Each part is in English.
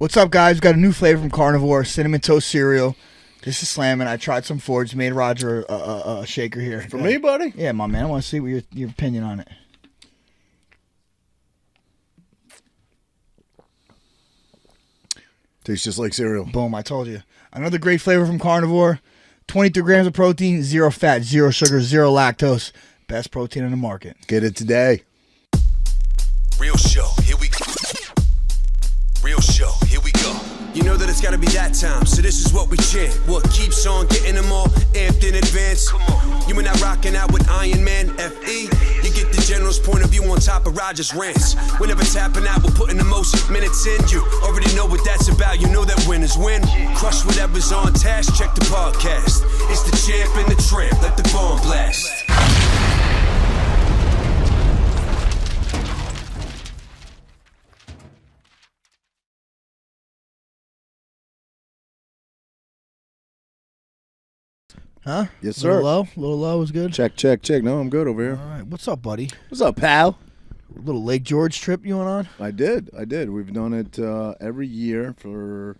What's up, guys? Got a new flavor from Carnivore, cinnamon toast cereal. This is slamming. I tried some Fords, made Roger a shaker here. For me, buddy? Yeah, my man. I want to see what your opinion on it. Tastes just like cereal. Boom, I told you. Another great flavor from Carnivore. 23 grams of protein, 0 fat, 0 sugar, 0 lactose. Best protein in the market. Get it today. Real show, here we go. Real show, here we go. You know that it's gotta be that time, so this is what we chant. What keeps on getting them all amped in advance? Come on. You and I rocking out with Iron Man, FE. You get the general's point of view on top of Roger's rants. Whenever tapping out, we're putting the most minutes in. You already know what that's about, you know that winners win. Crush whatever's on task, check the podcast. It's the champ and the tramp, let the bomb blast. Huh? Yes, sir. A little low was good. Check. No, I'm good over here. All right, what's up, buddy? What's up, pal? Little Lake George trip you went on? I did. We've done it every year for.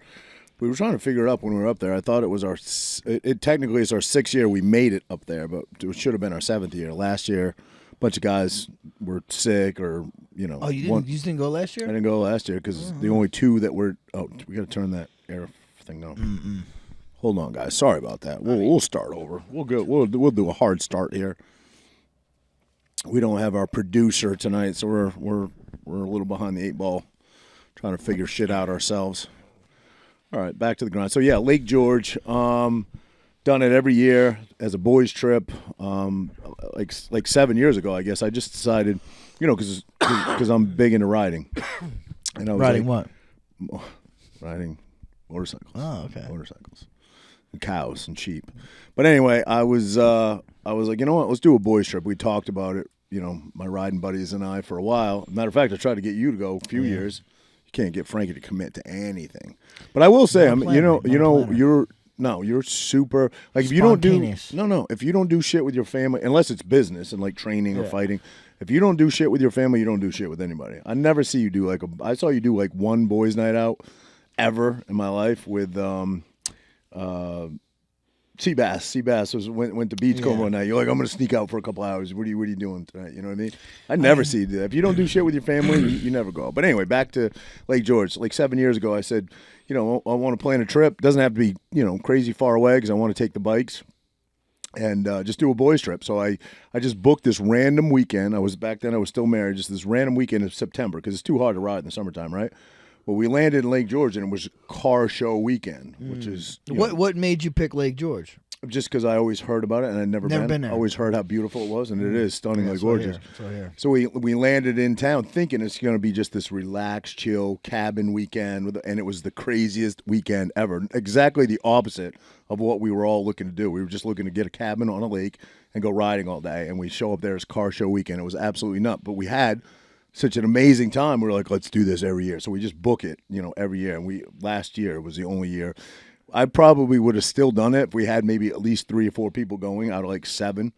We were trying to figure it out when we were up there. I thought it was it technically is our 6th year. We made it up there, but it should have been our 7th year. Last year, a bunch of guys were sick, or Oh, you didn't go last year? I didn't go last year because the only two that were. Oh, we got to turn that air thing down. Hold on, guys. Sorry about that. We'll start over. We'll go. We'll do a hard start here. We don't have our producer tonight, so we're a little behind the 8 ball, trying to figure shit out ourselves. All right, back to the grind. So yeah, Lake George. Done it every year as a boys' trip. Like 7 years ago, I guess. I just decided, because I'm big into riding. And I was Riding what? Riding motorcycles. Oh, okay. Motorcycles. And cows and sheep. But anyway, I was like, you know what, let's do a boys trip. We talked about it, my riding buddies and I for a while. Matter of fact, I tried to get you to go a few years. You can't get Frankie to commit to anything. But I will say, you're super, like, if you don't do if you don't do shit with your family, unless it's business and like training or fighting, if you don't do shit with your family, you don't do shit with anybody. I never see you do I saw you do like one boys night out ever in my life with Seabass went to Beachcomber one night. You're like, I'm gonna sneak out for a couple hours. What are you doing tonight? You know what I mean? I never see you do that. If you don't do shit with your family, you never go. But anyway, back to Lake George. Like 7 years ago, I said, I want to plan a trip. Doesn't have to be crazy far away because I want to take the bikes and just do a boys trip. So I just booked this random weekend. I was still married. Just this random weekend in September because it's too hard to ride in the summertime, right? Well, we landed in Lake George, and it was car show weekend, which is... What made you pick Lake George? Just because I always heard about it, and I'd never been there. I always heard how beautiful it was, and it is stunningly gorgeous. So we landed in town thinking it's going to be just this relaxed, chill cabin weekend, and it was the craziest weekend ever. Exactly the opposite of what we were all looking to do. We were just looking to get a cabin on a lake and go riding all day, and we show up there as car show weekend. It was absolutely nuts, but we had... such an amazing time. We were like, let's do this every year. So we just book it, every year. And last year was the only year. I probably would have still done it if we had maybe at least 3 or 4 people going out of like 7.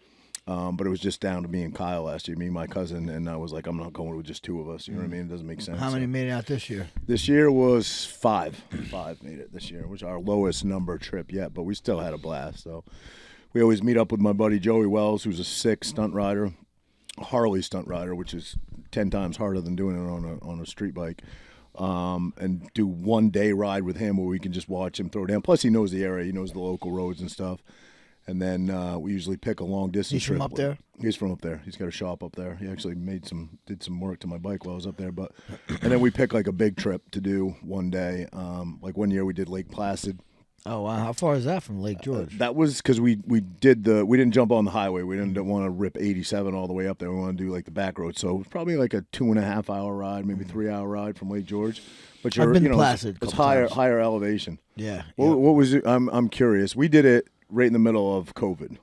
But it was just down to me and Kyle last year, me and my cousin. And I was like, I'm not going with just 2 of us. You know what I mean? It doesn't make sense. How many made it out this year? This year was 5. 5 made it this year, which is our lowest number trip yet. But we still had a blast. So we always meet up with my buddy Joey Wells, who's a sick stunt rider. Harley stunt rider, which is 10 times harder than doing it on a street bike, and do 1 day ride with him where we can just watch him throw down. Plus, he knows the area, he knows the local roads and stuff. And then we usually pick a long distance trip. He's from up there? He's from up there. He's got a shop up there. He actually did some work to my bike while I was up there. And then we pick like a big trip to do 1 day. Like 1 year we did Lake Placid. Oh, wow. How far is that from Lake George? That was because we didn't jump on the highway. We didn't want to rip 87 all the way up there. We want to do like the back road. So it was probably like a 2.5 hour ride, maybe 3 hour ride from Lake George. But I've been Placid. It's higher elevation. Yeah. What was it? I'm curious. We did it right in the middle of COVID.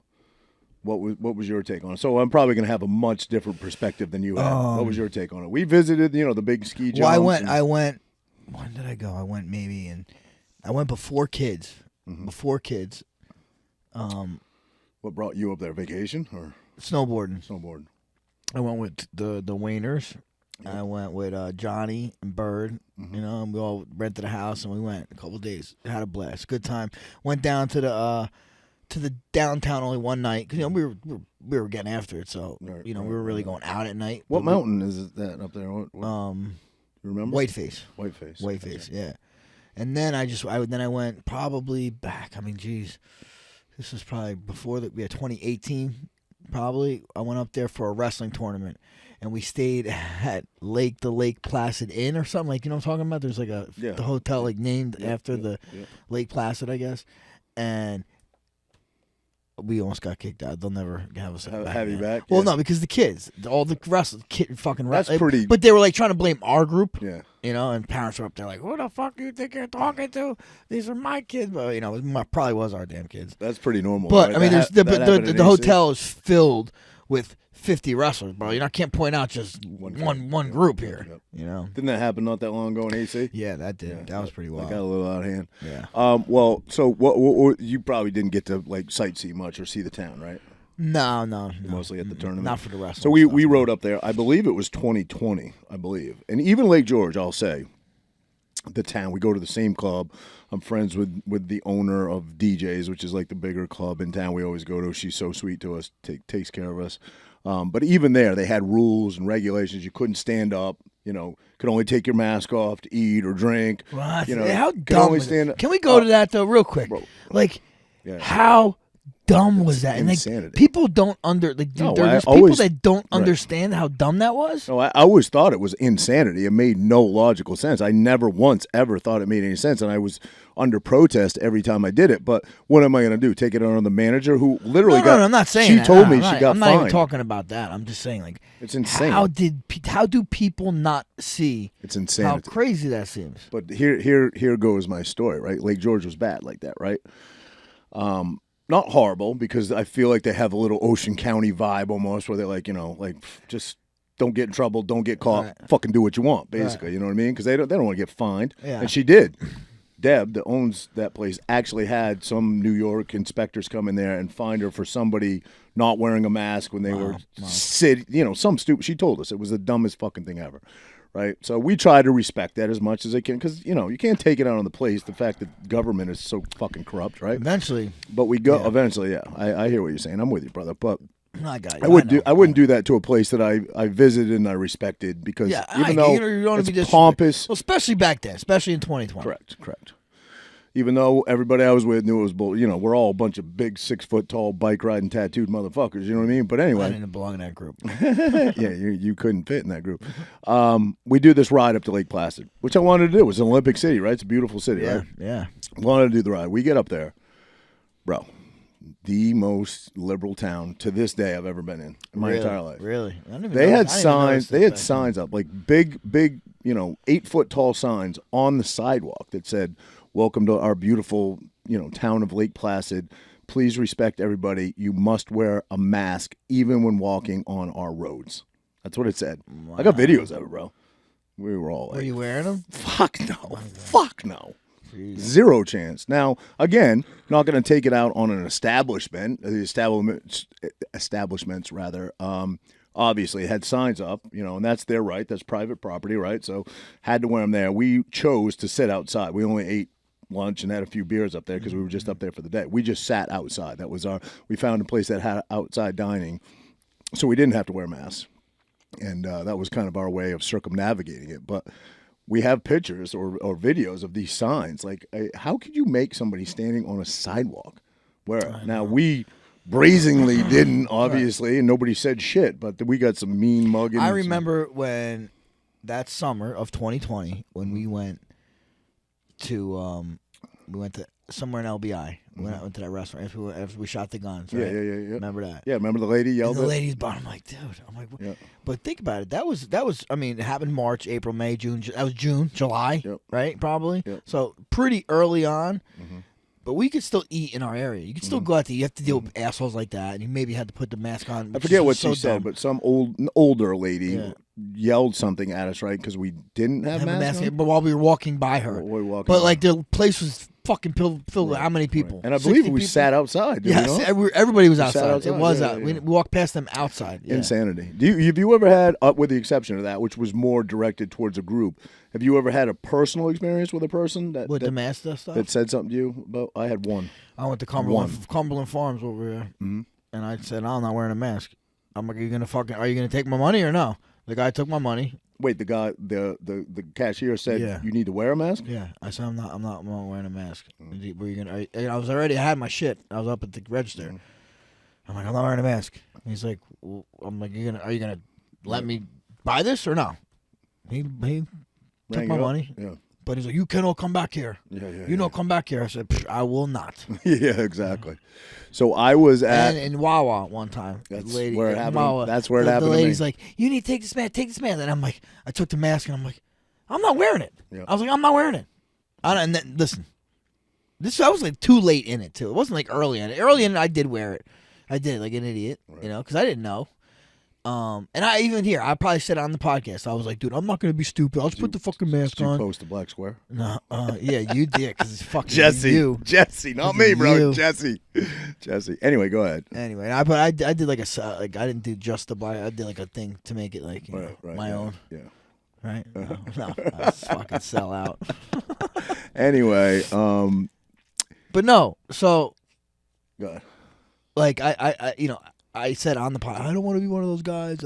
What was your take on it? So I'm probably going to have a much different perspective than you had. What was your take on it? We visited, the big ski jumps. Well, I went. When did I go? I went I went before kids. Mm-hmm. Before kids. What brought you up there? Vacation or snowboarding? Snowboarding. I went with the Wainers. I went with Johnny and Bird, and we all rented a house and we went a couple of days. Had a blast, good time. Went down to the downtown only one night because we were getting after it, so we were really going out at night. What mountain is that up there? What, you remember? Whiteface. Whiteface, yeah. And then I went probably back. I mean, geez, this was probably before we had 2018. Probably I went up there for a wrestling tournament. And we stayed at the Lake Placid Inn or something, like, you know what I'm talking about? There's like the hotel like named after the Lake Placid, I guess. And we almost got kicked out. They'll never have us back. Have you back? Well, no, because the kids, all the fucking wrestlers. That's pretty. But they were like trying to blame our group. Yeah. And parents were up there like, who the fuck do you think you're talking to? These are my kids. But, it probably was our damn kids. That's pretty normal. But, right? I mean, the hotel is filled with 50 wrestlers, bro. You can't point out just one group here. Yep. Didn't that happen not that long ago in AC? Yeah, that did. Yeah, that was pretty wild. Got a little out of hand. Yeah. Well, so what you probably didn't get to like sightsee much or see the town, right? No. Mostly at the tournament. Not for the wrestling. So we rode up there. I believe it was 2020. I believe, and even Lake George, I'll say, the town. We go to the same club. I'm friends with the owner of DJs, which is like the bigger club in town. We always go to. She's so sweet to us. Takes care of us. But even there, they had rules and regulations. You couldn't stand up. Could only take your mask off to eat or drink. What? How dumb is it? Can we go to that though, real quick? Bro, how dumb was that? And insanity. People don't there's people that don't understand how dumb that was. No, I always thought it was insanity. It made no logical sense. I never once ever thought it made any sense, and I was under protest every time I did it. But what am I going to do? Take it on the manager who literally got? No, I'm not saying she told me she got I'm not fined. even talking about that. I'm just saying, like, it's insane. How do people not see? It's insanity. How crazy that seems. But here goes my story. Right, Lake George was bad like that. Right. Not horrible, because I feel like they have a little Ocean County vibe almost, where they're like, just don't get in trouble, don't get caught, fucking do what you want, basically. You know what I mean? Because they don't want to get fined. Yeah. And she did. Deb, that owns that place, actually had some New York inspectors come in there and find her for somebody not wearing a mask when they were sitting. Some stupid. She told us it was the dumbest fucking thing ever. Right, so we try to respect that as much as they can, because you can't take it out on the place. The fact that government is so fucking corrupt, right? Eventually, but we go eventually. Yeah, I hear what you're saying. I'm with you, brother. But I got you. I wouldn't do that to a place that I visited and I respected, because even though you don't it's pompous, well, especially back then, especially in 2020. Correct. Even though everybody I was with knew it was bull, we're all a bunch of big 6 foot tall bike riding tattooed motherfuckers. You know what I mean? But anyway, I didn't belong in that group. Yeah, you couldn't fit in that group. We do this ride up to Lake Placid, which I wanted to do. It was an Olympic city, right? It's a beautiful city, right? Yeah. Wanted to do the ride. We get up there, bro. The most liberal town to this day I've ever been in my entire life. Really? They had signs. They had signs up, like big, 8 foot tall signs on the sidewalk that said, "Welcome to our beautiful, town of Lake Placid. Please respect everybody. You must wear a mask even when walking on our roads." That's what it said. Wow. I got videos of it, bro. We were all like, were you wearing them? Fuck no. Fuck no. Jeez. Zero chance. Now, again, not going to take it out on an establishment. The establishments, rather. Obviously, it had signs up, and that's their right. That's private property, right? So, had to wear them there. We chose to sit outside. We only ate lunch and had a few beers up there because we were just up there for the day. We just sat outside. That was we found a place that had outside dining, so we didn't have to wear masks. And that was kind of our way of circumnavigating it. But we have pictures or videos of these signs. Like, how could you make somebody standing on a sidewalk wear it? Now, we brazenly didn't, obviously, and nobody said shit, but we got some mean mugging. I remember when that summer of 2020, when we went to somewhere in LBI. We went to that restaurant after we shot the guns, right? Yeah. Remember that? Yeah, remember the lady yelled at the lady's bar. I'm like, dude. Yeah. But think about it. That was. I mean, it happened March, April, May, June. That was June, July, right? Probably. Yep. So pretty early on. Mm-hmm. But we could still eat in our area. You could still go out there. You have to deal with assholes like that, and you maybe had to put the mask on. I forget what she said, but some older lady yelled something at us, right? Because we didn't have masks on? But while we were walking by her. Like the place was fucking filled with how many people? Right. And I believe we sat outside. Yes, everybody was outside. It was out. We walked past them outside. Yeah. Insanity. Have you ever had, with the exception of that, which was more directed towards a group, have you ever had a personal experience with a person that the mask stuff that said something to you about? I had one. I went to Cumberland Farms over here, and I said, I'm not wearing a mask. I'm like, are you gonna take my money or no? The guy took my money. Wait, the guy, the cashier said you need to wear a mask. Yeah, I said I'm not wearing a mask. Were you gonna? I had my shit. I was up at the register. I'm like, I'm not wearing a mask. And he's like, I'm like, are you gonna let me buy this or no? He took my money. Yeah. But he's like, you cannot come back here. Come back here. I said, I will not. Yeah, exactly. So I was at in Wawa one time. That's where it happened. That's where it happened. The lady's like, you need to take this mask. And I'm like, I took the mask and I'm like, I'm not wearing it. Yeah. I was like, I'm not wearing it. And then, listen, I was like too late in it too. It wasn't like early in it. Early in it, I did wear it. I did it like an idiot, because I didn't know. And I probably said it on the podcast. I was like, dude, I'm not gonna be stupid. I'll just put the fucking mask on. Did you post the black square? No, yeah, you did, because it's fucking Jesse, not me, bro. Jesse. Anyway, go ahead. Anyway, I did like I didn't do just the black. I did like a thing to make it like my own. Yeah. Right? No, I was fucking sell out. Anyway, but no, so. Go ahead. Like I said on the pod, I don't want to be one of those guys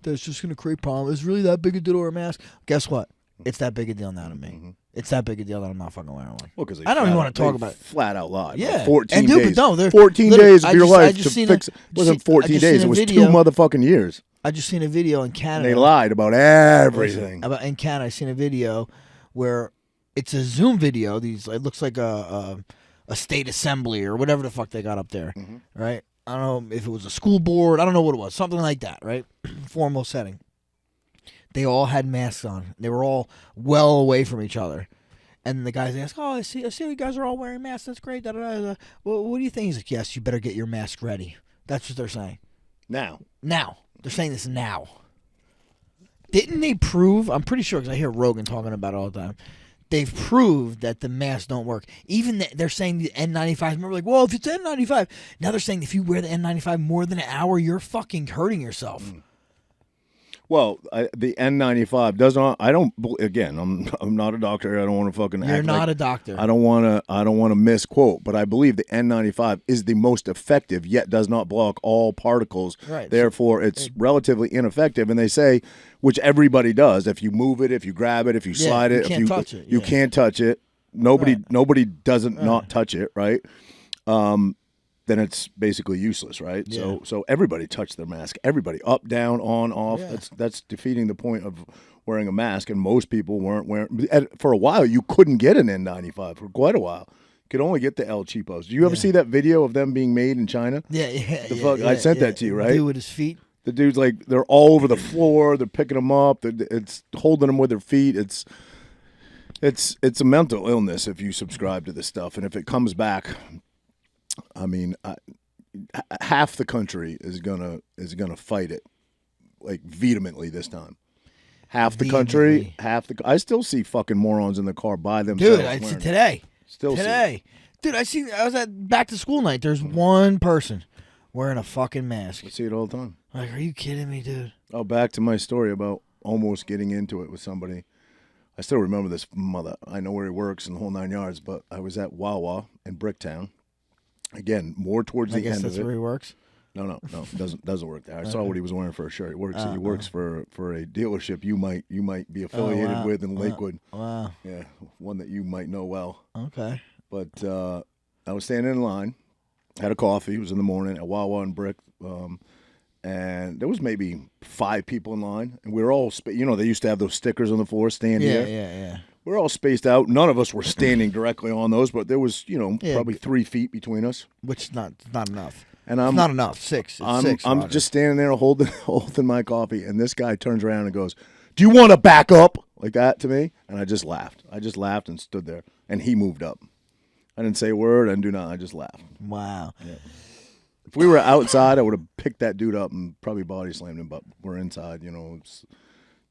that's just going to create problems. Is really that big a deal to wear a mask? Guess what? It's that big a deal now to me. Mm-hmm. It's that big a deal that I'm not fucking wearing one. Well, because I don't even want to talk about it. Flat out lied. Yeah. 14 days. But no, 14 days of your life to fix it. It wasn't 14 days. It was 2 motherfucking years. I just seen a video in Canada. And they lied about everything. In Canada, I seen a video where it's a Zoom video. It looks like a state assembly or whatever the fuck they got up there, right? I don't know if it was a school board. I don't know what it was. Something like that, right? Formal setting. They all had masks on. They were all well away from each other. And the guys ask, I see you guys are all wearing masks. That's great. Well, what do you think? He's like, yes, you better get your mask ready. That's what they're saying. Now. They're saying this now. Didn't they prove, I'm pretty sure, because I hear Rogan talking about it all the time, they've proved that the masks don't work. Even they're saying the N95s. Remember, like, well, if it's N95. Now they're saying if you wear the N95 more than an hour, you're fucking hurting yourself. Well, the N95 does not. I don't. Again, I'm not a doctor. I don't want to fucking. You're not a doctor. I don't want to misquote, but I believe the N95 is the most effective, yet does not block all particles. Right. Therefore, it's relatively ineffective. And they say, which everybody does, if you move it, if you grab it, if you slide it, you can't touch it. You can't touch it. Nobody doesn't not touch it. Right. Then it's basically useless, right? Yeah. So everybody touched their mask. Everybody, up, down, on, off. Yeah. That's defeating the point of wearing a mask, and most people weren't wearing. For a while, you couldn't get an N95 for quite a while. You could only get the El Cheapos. Did you ever see that video of them being made in China? I sent that to you, right? The dude with his feet. The dude's like, they're all over the floor. They're picking them up. It's holding them with their feet. It's a mental illness if you subscribe to this stuff, and if it comes back. I mean, half the country is gonna fight it, like vehemently this time. Half the country, I still see fucking morons in the car by themselves. Dude, I see today. Dude, I was at back to school night. There's one person wearing a fucking mask. I see it all the time. Like, are you kidding me, dude? Oh, back to my story about almost getting into it with somebody. I still remember this mother. I know where he works in the whole 9 yards, but I was at Wawa in Bricktown. Again, more towards the end of it. I guess that's where he works? No, doesn't work there. I saw what he was wearing for a shirt. He works for a dealership you might be affiliated with in Lakewood. Wow. Yeah, one that you might know well. Okay. But I was standing in line, had a coffee. It was in the morning at Wawa and Brick, and there was maybe 5 people in line, and we were all they used to have those stickers on the floor, stand here. Yeah. We're all spaced out. None of us were standing directly on those, but there was, probably 3 feet between us. Which is not enough. And it's not enough. 6. I'm just standing there holding my coffee, and this guy turns around and goes, "Do you want to back up?" Like that to me, and I just laughed. I just laughed and stood there, and he moved up. I didn't say a word. I didn't do nothing. I just laughed. Wow. Yeah. If we were outside, I would have picked that dude up and probably body slammed him. But we're inside. It's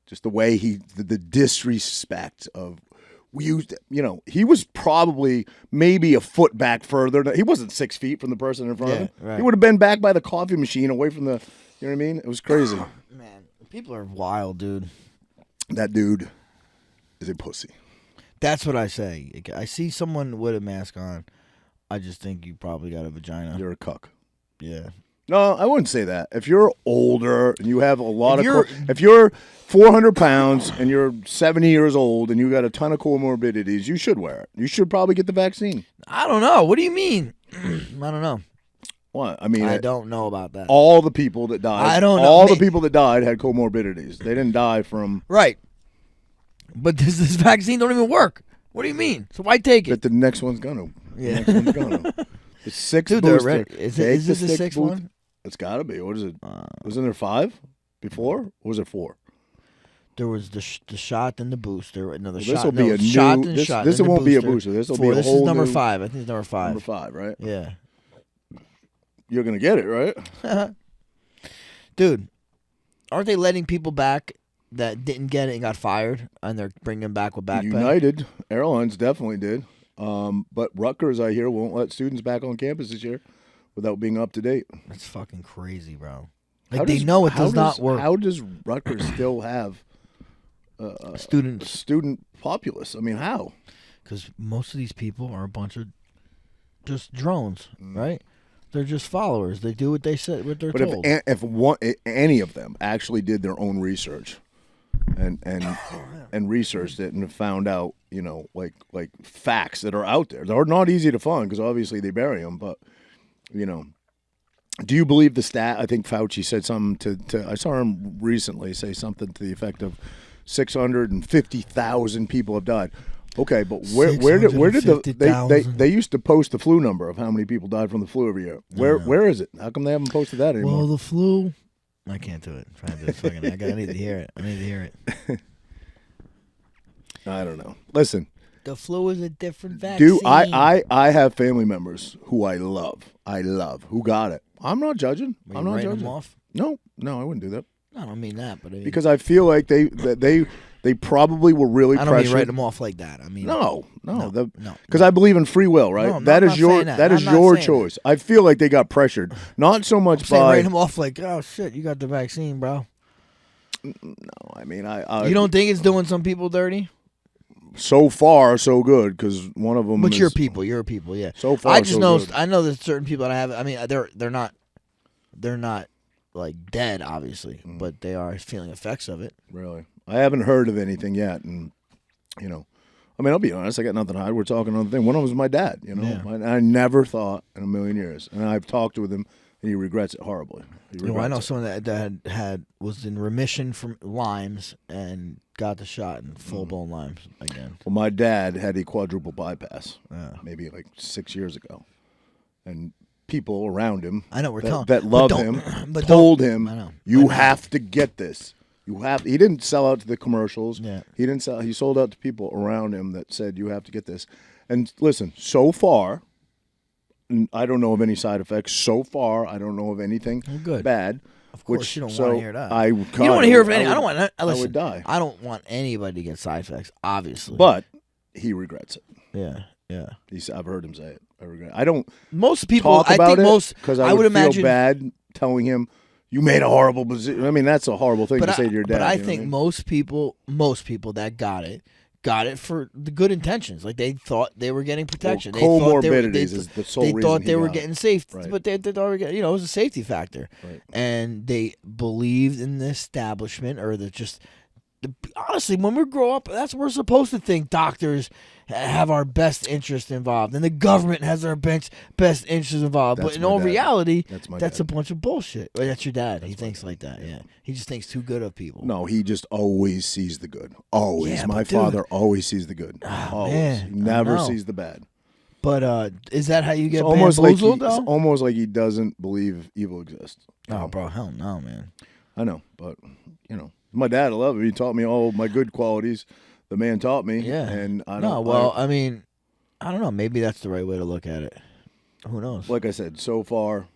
just the way the disrespect of. he was probably maybe a foot back further. He wasn't 6 feet from the person in front of him. Right. He would have been back by the coffee machine away from the, you know what I mean? It was crazy. Man, people are wild, dude. That dude is a pussy. That's what I say. I see someone with a mask on. I just think you probably got a vagina. You're a cuck. Yeah. No, I wouldn't say that. If you're older and you have a lot if you're 400 pounds and you're 70 years old and you got a ton of comorbidities, you should wear it. You should probably get the vaccine. I don't know. What do you mean? I don't know. What? I mean, I don't know about that. All the people that died. I don't know. All the people that died had comorbidities. They didn't die from right. But this vaccine don't even work. What do you mean? So why take it? But the next one's gonna. Yeah. The next one's gonna. The sixth booster. Is this the sixth one? It's got to be. What is it? Wasn't there 5 before? Or was it 4? There was the shot, then the booster, another shot. This will be a shot, new. This won't be a booster. This will be a whole new. This is number 5. I think it's number 5. Number 5, right? Yeah. You're gonna get it, right? Dude, aren't they letting people back that didn't get it and got fired, and they're bringing them back with back pay? United Airlines definitely did. But Rutgers, I hear, won't let students back on campus this year without being up to date. That's fucking crazy, bro. Like they know it does not work. How does Rutgers still have student populace? I mean, how? Because most of these people are a bunch of just drones, right? They're just followers. They do what they said, what they're told. But if any of them actually did their own research and researched it and found out, like facts that are out there, they're not easy to find because obviously they bury them, but. Do you believe the stat? I think Fauci said something to I saw him recently say something to the effect of 650,000 people have died. Okay, but where did they used to post the flu number of how many people died from the flu every year? Where is it? How come they haven't posted that anymore? Well, the flu, I can't do it. I'm trying to do it fucking. I need to hear it. I need to hear it. I don't know. Listen. The flu is a different vaccine. Dude, I have family members who I love, who got it. I'm not judging. I'm not judging. Them off? No, I wouldn't do that. I don't mean that, but because I feel like they probably were really pressured. I don't mean write them off like that. I mean no. Because I believe in free will, right? No, that is your choice. I feel like they got pressured, not so much by write them off like, oh shit, you got the vaccine, bro. No, I mean you don't think it's doing some people dirty? So far, so good, because one of them. But you're people, yeah. So far, I just know. Good. I know there's certain people that I have. I mean, they're not like dead, obviously, but they are feeling effects of it. Really, I haven't heard of anything yet, and I mean, I'll be honest. I got nothing to hide. We're talking on the thing. One of them was my dad. I never thought in a million years, and I've talked with him, and he regrets it horribly. I know someone that was in remission from Lyme's and got the shot in full-blown Lyme's again. Well, my dad had a quadruple bypass maybe like 6 years ago. And people around him that love him told him, you have to get this. He didn't sell out to the commercials. Yeah. He sold out to people around him that said, you have to get this. And listen, so far, I don't know of any side effects. So far, I don't know of anything bad. Of course, you don't want to hear that. You don't want to hear of any. Listen, I would die. I don't want anybody to get side effects, obviously. But he regrets it. Yeah. I've heard him say it. I regret it. I don't. Most people talk about it because I would imagine, feel bad telling him you made a horrible decision. I mean, that's a horrible thing to say to your dad. But I think most people that got it for the good intentions. Like they thought they were getting protection. Well, comorbidities is the sole reason they thought they were getting getting safe, right. But they already it was a safety factor, right. And they believed in the establishment or honestly, when we grow up, that's what we're supposed to think. Doctors have our best interest involved, and the government has our best interest involved. But in all reality, that's a bunch of bullshit. Well, that's your dad. He thinks like that. Yeah, he just thinks too good of people. No, he just always sees the good. Always, my father always sees the good. Always, man, he never sees the bad. But is that how you get bamboozled? It's almost like he doesn't believe evil exists. Oh, bro, hell no, man. I know, but my dad, I love him. He taught me all my good qualities. The man taught me. Yeah. And I mean, I don't know. Maybe that's the right way to look at it. Who knows? Like I said, so far,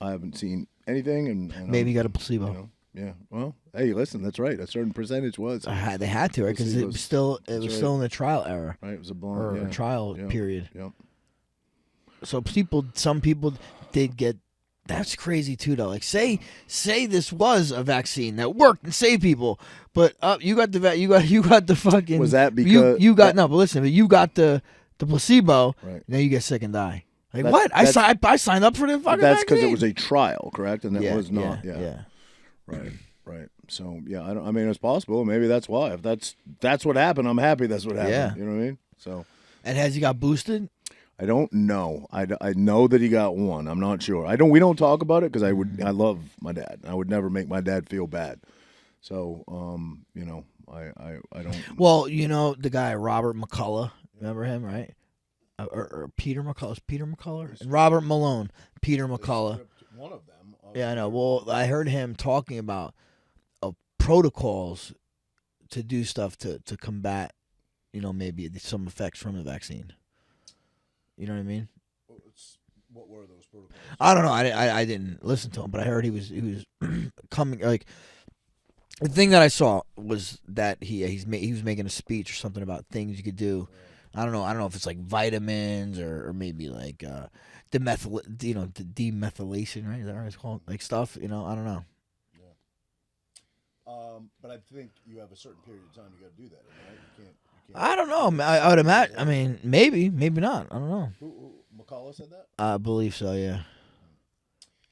I haven't seen anything. And maybe you got a placebo. Yeah. Well, hey, listen, that's right. A certain percentage was. They had to, right? Because it was still still in the trial era. Right. It was a blind or trial period. Yep. So some people did get. That's crazy too, though. Like say this was a vaccine that worked and saved people, but you got the fucking. Was that because you got no? But listen, but you got the placebo. Right. Now you get sick and die. Like what? I signed up for the fucking. That's because it was a trial, correct? And that was not. Yeah. Right. So I mean, it's possible. Maybe that's why. If that's what happened, I'm happy that's what happened. Yeah. You know what I mean? So. And has he got boosted? I don't know. I know that he got one. I'm not sure. We don't talk about it because I love my dad. I would never make my dad feel bad. So I don't. Well, the guy Robert McCullough. Remember him, right? Or Peter McCullough. Peter McCullough and Robert Malone. Peter McCullough. One of them. Yeah, I know. Well, I heard him talking about protocols to do stuff to combat, maybe some effects from the vaccine. You know what I mean? What were those protocols? I don't know. I didn't listen to him, but I heard he was coming. Like the thing that I saw was that he was making a speech or something about things you could do. Right. I don't know if it's like vitamins or maybe like demethylation, right? Is that what it's called? Like stuff. I don't know. Yeah. But I think you have a certain period of time you got to do that, right? You can't. I don't know. I would imagine. I mean, maybe not. I don't know. Who McCullough said that? I believe so. Yeah.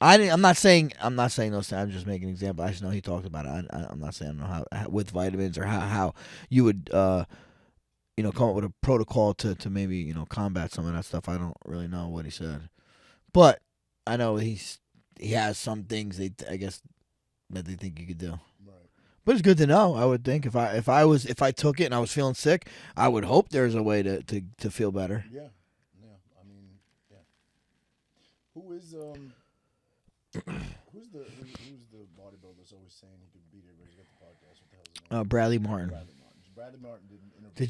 I'm not saying those things. I'm just making an example. I just know he talked about it. I'm not saying I don't know how with vitamins or how you would come up with a protocol to maybe combat some of that stuff. I don't really know what he said, but I know he has some things I guess that they think you could do. But it's good to know. I would think if I took it and I was feeling sick, I would hope there's a way to feel better. Yeah. I mean, yeah. Who's the bodybuilder that's always saying he could beat everybody? He's got the podcast. What the hell's his name? Bradley Martin. Bradley Martin did an interview.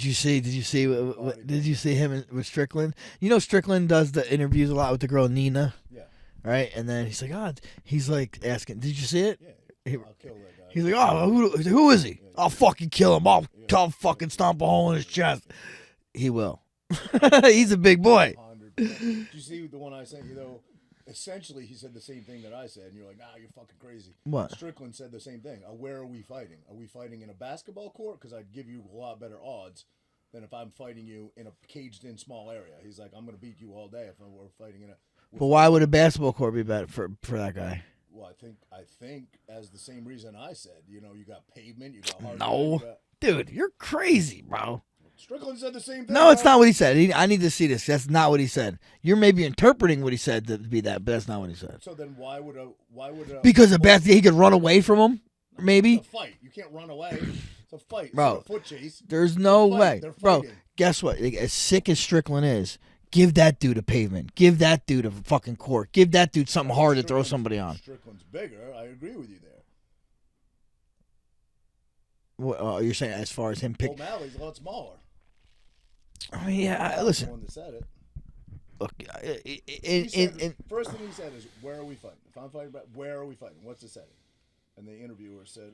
Did you see him with Strickland? Strickland does the interviews a lot with the girl Nina. Yeah. Right, and then he's like asking, "Did you see it?" Yeah. I'll kill that guy. He's like, "Oh, who is he? I'll fucking kill him. I'll fucking stomp a hole in his chest." He will. He's a big boy. 100%. Did you see the one I sent you, though? Essentially, he said the same thing that I said, and you're like, you're fucking crazy. What? Strickland said the same thing. Where are we fighting? Are we fighting in a basketball court? Because I'd give you a lot better odds than if I'm fighting you in a caged-in small area. He's like, I'm going to beat you all day if we're fighting in a... But why would a basketball court be better for that guy? Well, I think as the same reason I said. You got pavement, you got hard. No, dude, you're crazy, bro. Strickland said the same thing. No, it's not what he said. I need to see this. That's not what he said. You're maybe interpreting what he said to be that, but that's not what he said. So then why would because he could run away from him? Maybe. It's a fight. You can't run away. It's a fight. Bro, it's a foot chase. There's no way, bro. Guess what? As sick as Strickland is, give that dude a pavement. Give that dude a fucking court. Give that dude something hard to throw somebody on. Strickland's bigger. I agree with you there. What, you're saying as far as him picking? O'Malley's a lot smaller. I mean, yeah. Listen. The one that said it. Look, first thing he said is, "Where are we fighting? If I'm fighting, where are we fighting? What's the setting?" And the interviewer said,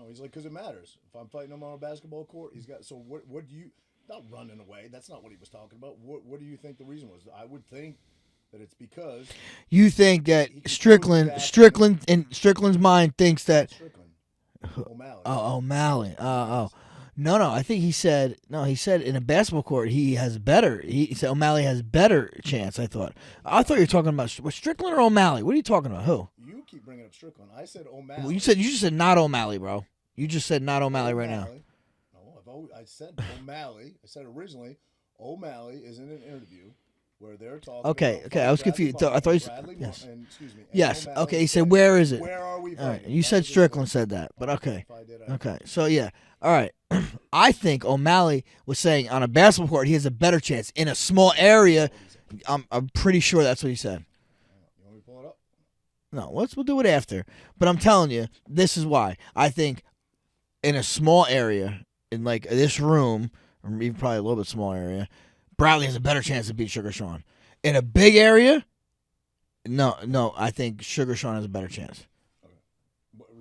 he's like, "Because it matters. If I'm fighting him on a basketball court, he's got. So what do you?" Not running away. That's not what he was talking about. What do you think the reason was? I would think that it's because you think that Strickland in Strickland's mind thinks that O'Malley. O'Malley. No. I think he said in a basketball court he has better. He said O'Malley has better chance. I thought you were talking about Strickland or O'Malley. What are you talking about? Who? You keep bringing up Strickland. I said O'Malley. Well, you just said not O'Malley, bro. You just said not O'Malley right now. I said O'Malley. I said originally O'Malley is in an interview where they're talking. Okay. I was confused. I thought you said yes. Yes. O'Malley Okay. He said, "Where is it?" Where are we? All right. You said Strickland said that, but okay. Okay. So yeah. All right. I think O'Malley was saying on a basketball court he has a better chance in a small area. I'm pretty sure that's what he said. You want me to pull it up? No. We'll do it after. But I'm telling you, this is why I think in a small area. In like this room, or even probably a little bit smaller area, Bradley has a better chance to beat Sugar Sean. In a big area, no, I think Sugar Sean has a better chance. Okay.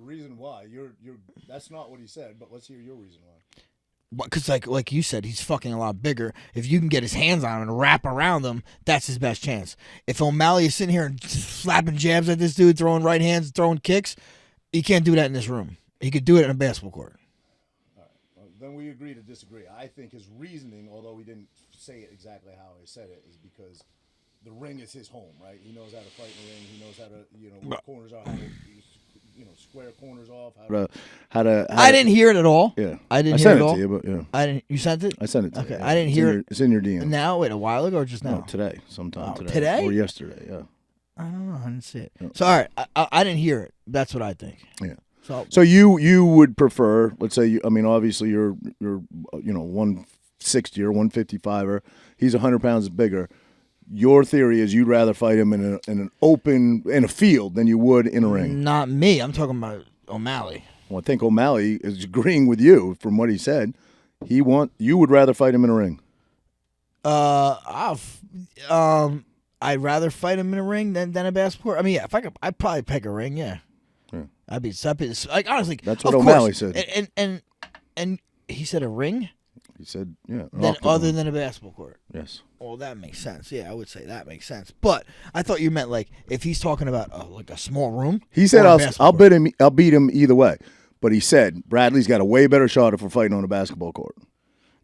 reason why. That's not what he said, but let's hear your reason why. Because like you said, he's fucking a lot bigger. If you can get his hands on him and wrap around him, that's his best chance. If O'Malley is sitting here and slapping jabs at this dude, throwing right hands, throwing kicks, he can't do that in this room. He could do it in a basketball court. All right. Well, then we agree to disagree. I think his reasoning, although he didn't say it exactly how he said it, is because the ring is his home, right? He knows how to fight in the ring. He knows how to, where corners are, how to, square corners off. How to I didn't hear it at all. Yeah, I didn't hear it at all. I sent it to you, but yeah. I didn't. You sent it? I sent it to you. Okay, I didn't hear it. It's in your DM. Now? Wait, a while ago or just now? No, today. Sometime today. Today? Or yesterday, yeah. I don't know. I didn't see it. No. So, all right, I didn't hear it. That's what I think. Yeah. So you would prefer, let's say, obviously you're 160 or 155er. He's 100 pounds bigger. Your theory is you'd rather fight him in a field than you would in a ring. Not me. I'm talking about O'Malley. Well, I think O'Malley is agreeing with you from what he said. You would rather fight him in a ring. I'd rather fight him in a ring than a basketball court. I mean, yeah, if I could, I'd probably pick a ring. Yeah. I'd be like, honestly. That's what O'Malley said. And he said a ring. He said, yeah. Other than a basketball court. Yes. Well, that makes sense. Yeah, I would say that makes sense. But I thought you meant like if he's talking about like a small room. He said I'll beat him either way. But he said Bradley's got a way better shot if we're fighting on a basketball court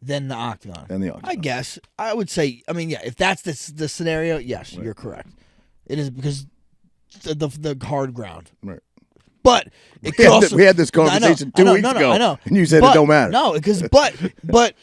than the octagon. I guess I would say. I mean, yeah. If that's the scenario, yes, right. You're correct. It is because the hard ground. Right. But we had this conversation 2 weeks ago. I know. And you said it don't matter. No, because but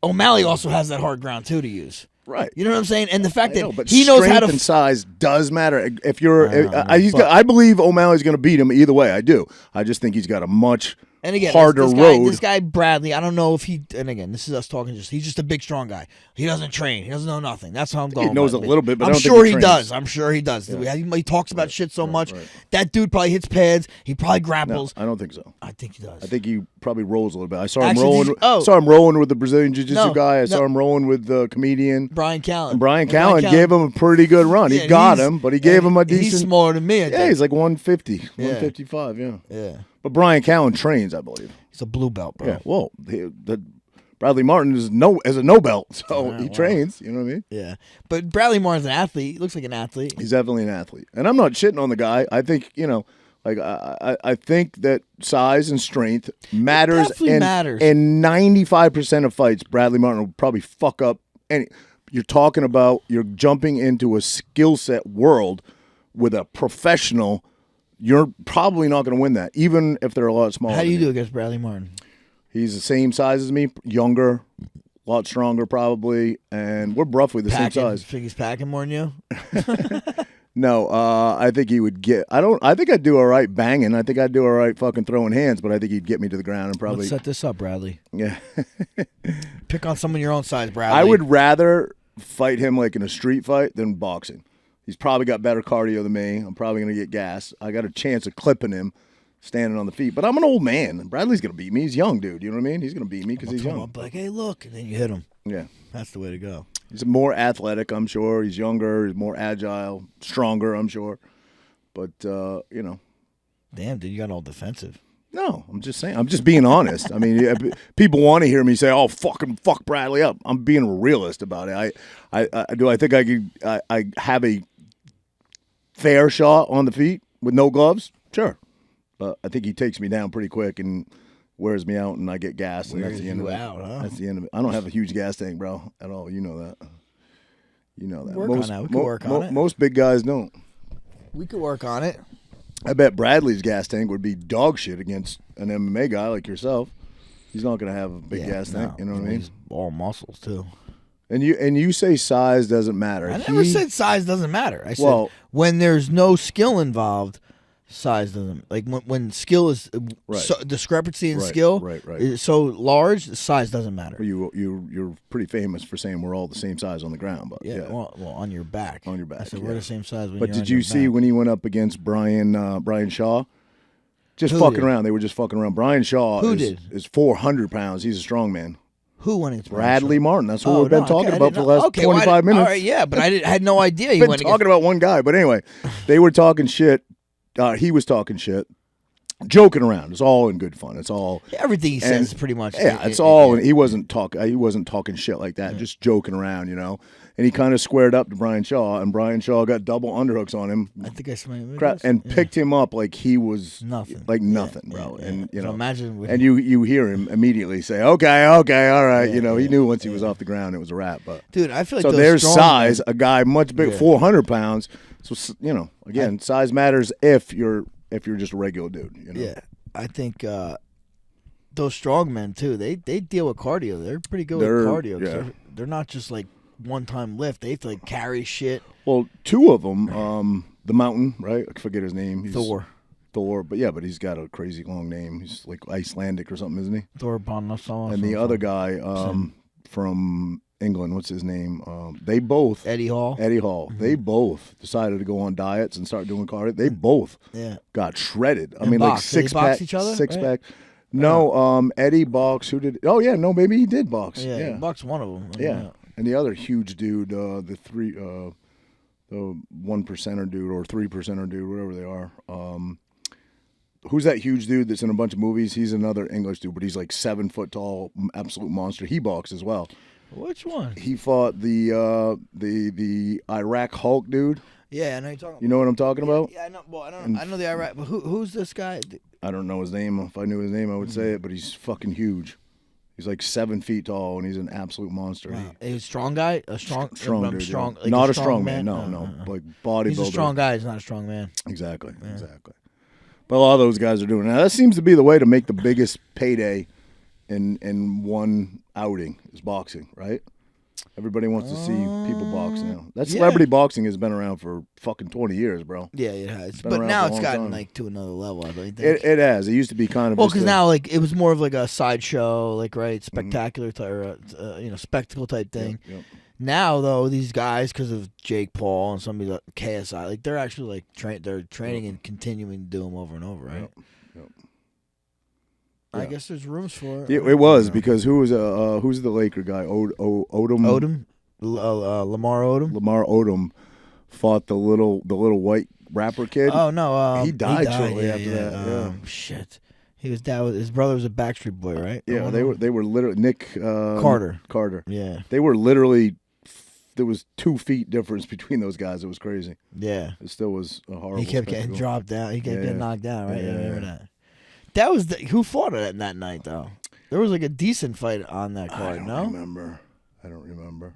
O'Malley also has that hard ground too to use. Right. You know what I'm saying? And the fact that he knows how to and size does matter. If you're I believe O'Malley's going to beat him either way. I do. I just think he's got a much harder road. This guy Bradley, I don't know if he. And again, this is us talking. He's just a big, strong guy. He doesn't train. He doesn't know nothing. That's how I'm going. He knows a little bit, but I'm I don't sure think he does. I'm sure he does. Yeah. He talks about shit so much. Right. That dude probably hits pads. He probably grapples. No, I don't think so. I think he does. I think he probably rolls a little bit. I saw him rolling. Saw him rolling with the Brazilian Jiu-Jitsu guy. I saw him rolling with the comedian Brian Callen. And Brian Callen gave him a pretty good run. He got him, but he gave him a decent. He's smaller than me. Yeah, he's like 150, 155. Yeah. Yeah. But Brian Callen trains, I believe. He's a blue belt, bro. Yeah. Well, Bradley Martin is a no belt, so he trains. You know what I mean? Yeah. But Bradley Martin's an athlete. He looks like an athlete. He's definitely an athlete, and I'm not shitting on the guy. I think I think that size and strength matters. It definitely matters. And 95% of fights, Bradley Martin will probably fuck up any. You're talking about you're jumping into a skill set world with a professional. You're probably not going to win that, even if they're a lot smaller. How do you do against Bradley Martin? He's the same size as me, younger, a lot stronger probably, and we're roughly the same size. Think he's packing more than you? No, I think he would get. I think I'd do all right banging. I think I'd do all right fucking throwing hands, but I think he'd get me to the ground and probably. Let's set this up, Bradley. Yeah. Pick on someone your own size, Bradley. I would rather fight him like in a street fight than boxing. He's probably got better cardio than me. I'm probably going to get gas. I got a chance of clipping him standing on the feet. But I'm an old man. And Bradley's going to beat me. He's young, dude. You know what I mean? He's going to beat me because he's young. I'm like, hey, look. And then you hit him. Yeah. That's the way to go. He's more athletic, I'm sure. He's younger. He's more agile. Stronger, I'm sure. But, Damn, dude, you got all defensive. No, I'm just saying. I'm just being honest. I mean, people want to hear me say, "Oh, fuck Bradley up." I'm being a realist about it. I think I have a fair shot on the feet with no gloves? Sure. But I think he takes me down pretty quick and wears me out, and I get gas, and that's the end of it. That's the end of it. I don't have a huge gas tank, bro, at all. You know that. You know that. Work on that. We can work on it. Most big guys don't. We could work on it. I bet Bradley's gas tank would be dog shit against an MMA guy like yourself. He's not going to have a big gas tank. You know what I mean? He's all muscles, too. And you say size doesn't matter. I never said size doesn't matter. I said when there's no skill involved, size doesn't. Like when skill is discrepancy in skill is so large, size doesn't matter. Well, you're pretty famous for saying we're all the same size on the ground, but yeah. Well, on your back. On your back. I said we're the same size. But did you see when he went up against Brian Shaw? Just fucking around. They were just fucking around. Brian Shaw is 400 pounds. He's a strong man. Who won against Bradley Martin? That's what we've been talking about for the last 25 minutes. All right, yeah, but I had no idea he went talking about one guy. But anyway, they were talking shit. He was talking shit joking around. It's all in good fun. It's all everything he says is pretty much. Yeah, it's all. He wasn't talking shit like that. Just joking around, you know. And he kind of squared up to Brian Shaw, and Brian Shaw got double underhooks on him. I think I smelled and picked him up like he was nothing, bro. And you know, so imagine. And you hear him immediately say, "Okay, all right." You know, he knew once he was off the ground, it was a wrap. But dude, I feel like so there's size. A guy much bigger, 400 pounds. So you know, again, size matters if you're just a regular dude. You know? Yeah, I think those strong men too. They deal with cardio. They're pretty good with cardio. Yeah. They're not just like one-time lift. They have to like carry shit. Well, two of them, the Mountain, right? I forget his name. He's Thor, but he's got a crazy long name. He's like Icelandic or something, isn't he? Thor Bonnason. And the other guy from England, what's his name? They both Eddie Hall. Mm-hmm. They both decided to go on diets and start doing cardio. They both got shredded. I mean, like six pack. Each other, six pack. No, Eddie box. Who did? Oh yeah, no, maybe he did box. Yeah, he boxed one of them. Yeah. And the other huge dude, the 1%er dude or 3%er dude, whatever they are. Who's that huge dude that's in a bunch of movies? He's another English dude, but he's like 7 foot tall, absolute monster. He boxed as well. Which one? He fought the Iraq Hulk dude. Yeah, I know you're talking. You know what I'm talking about? Yeah, I know. Well, I know the Iraq, but who's this guy? I don't know his name. If I knew his name, I would say it. But he's fucking huge. He's like 7 feet tall, and he's an absolute monster. Wow. He's a strong guy? Strong dude. Strong, like not a strong man. No. Like bodybuilder. He's a strong guy. He's not a strong man. Exactly. But a lot of those guys are doing it. Now, that seems to be the way to make the biggest payday in one outing is boxing, right? Everybody wants to see people box now. That celebrity boxing has been around for fucking 20 years, bro. Yeah, it has. But now it's gotten like to another level, I think. It has. It used to be kind of because now like it was more of like a sideshow, like spectacular type, spectacle type thing. Yep. Now though, these guys, because of Jake Paul and some of the KSI, like they're actually like they're training and continuing to do them over and over, right? Yep. I guess there's rooms for it. It was because who's the Laker guy? Odom. Lamar Odom. Lamar Odom fought the little white rapper kid. Oh no, he died shortly after that. Shit. He was down with his brother was a Backstreet Boy, right? Yeah, they were literally Nick Carter. Yeah, they were literally. There was 2 feet difference between those guys. It was crazy. Yeah, it still was a horrible. He kept getting dropped down. He kept getting knocked down. Right? Yeah, I remember that. That was who fought that night though. There was like a decent fight on that card. I don't remember.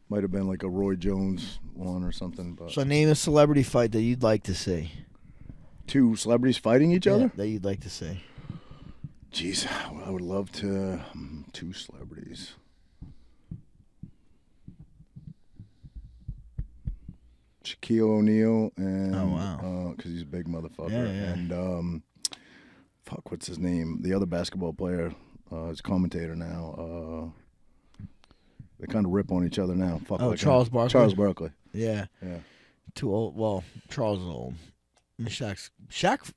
Might have been like a Roy Jones one or something. But so name a celebrity fight that you'd like to see. 2 celebrities fighting each other that you'd like to see. Jeez, I would love to 2 celebrities. Shaquille O'Neal and because he's a big motherfucker. Yeah. And what's his name? The other basketball player, is a commentator now. They kind of rip on each other now. Charles Barkley. Charles Barkley. Yeah. Too old. Well, Charles is old. Shaq.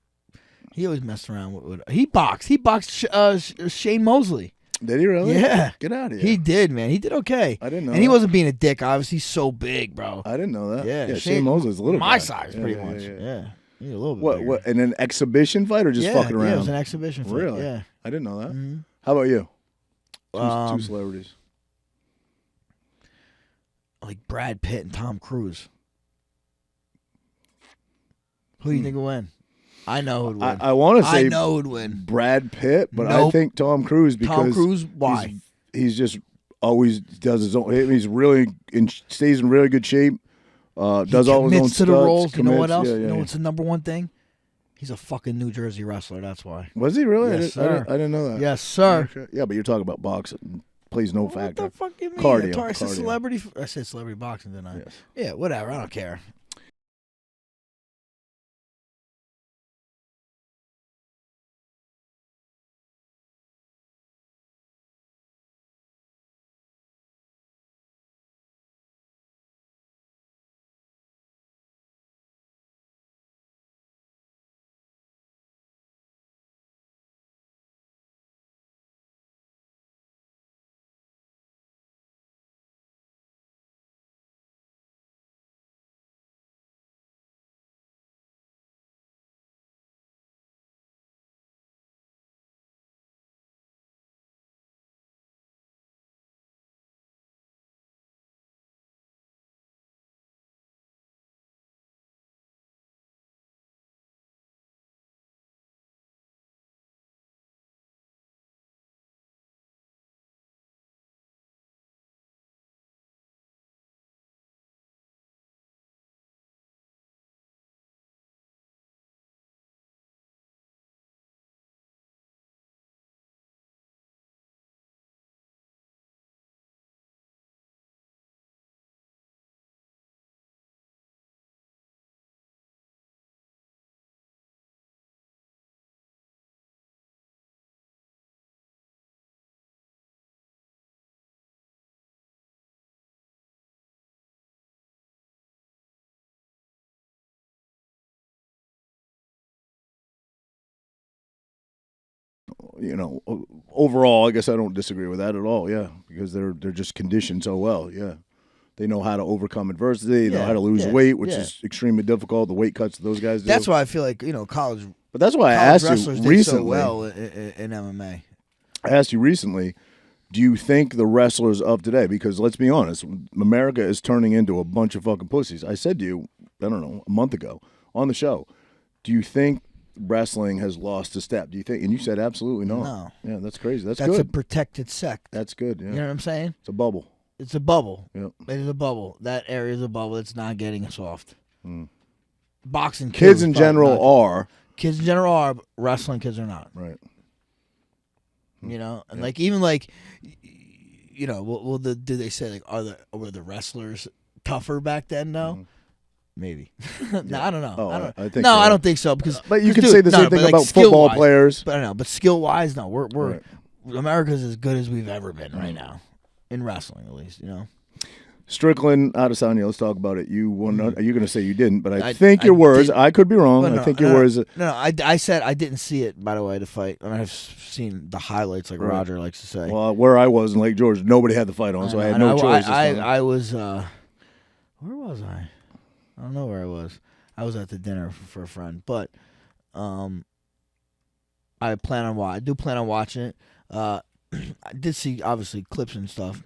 He always messed around with. He boxed. He boxed Shane Mosley. Did he really? Yeah. Get out of here. He did, man. He did okay. I didn't know. And he wasn't being a dick. Obviously, he's so big, bro. I didn't know that. Yeah. Shane Mosley's a little my guy. size, pretty much. Yeah. He's a little bit. What? In an exhibition fight or just fucking around? Yeah, it was an exhibition fight. Really? Yeah. I didn't know that. Mm-hmm. How about you? 2 celebrities. Like Brad Pitt and Tom Cruise. Who do you think will win? I know who'd win. I want to say I know who'd win. Brad Pitt, but I think Tom Cruise because Tom Cruise. Why? He's just always does his own. He's really stays in really good shape. Does all his own stunts to the roles. You know what else? Yeah, you know what's the number one thing? He's a fucking New Jersey wrestler. That's why. Was he really? Yes, sir. I didn't know that. Yes, sir. Yeah, but you're talking about boxing. Plays no factor. What the fuck you mean? Cardio. I said celebrity. I said celebrity boxing, didn't I? Yes. Yeah, whatever. I don't care. overall, I guess I don't disagree with that at all. Yeah, because they're just conditioned so well. Yeah, they know how to overcome adversity. They know how to lose weight, which is extremely difficult. The weight cuts that those guys do. That's why I feel like college. But that's why I asked you recently. So well in MMA. I asked you recently. Do you think the wrestlers of today? Because let's be honest, America is turning into a bunch of fucking pussies. I said to you, I don't know, a month ago on the show. Do you think wrestling has lost a step? Do you think? And you said absolutely not. No. Yeah, that's crazy. That's good. That's a protected sect. That's good. Yeah. You know what I'm saying? It's a bubble. It's a bubble. Yep. It is a bubble. That area is a bubble. It's not getting soft. Boxing kids in general are. Kids in general are. Wrestling kids are not. Right. And even do they say like were the wrestlers tougher back then? No. Mm-hmm. Maybe. No, I don't know. I think I don't think so because. But you can say the same thing about football players. But I don't know. But skill wise, no. We're America's as good as we've ever been right now in wrestling, at least. Strickland, Adesanya. Let's talk about it. You you're going to say you didn't, but I think your words. I could be wrong. I think your words. No. I said I didn't see it. By the way, the fight. I mean, I've seen the highlights, like Roger likes to say. Well, where I was in Lake George, nobody had the fight on, so I had no choice. I was. Where was I? I don't know where I was. I was at the dinner for a friend, but I do plan on watching it. I did see obviously clips and stuff,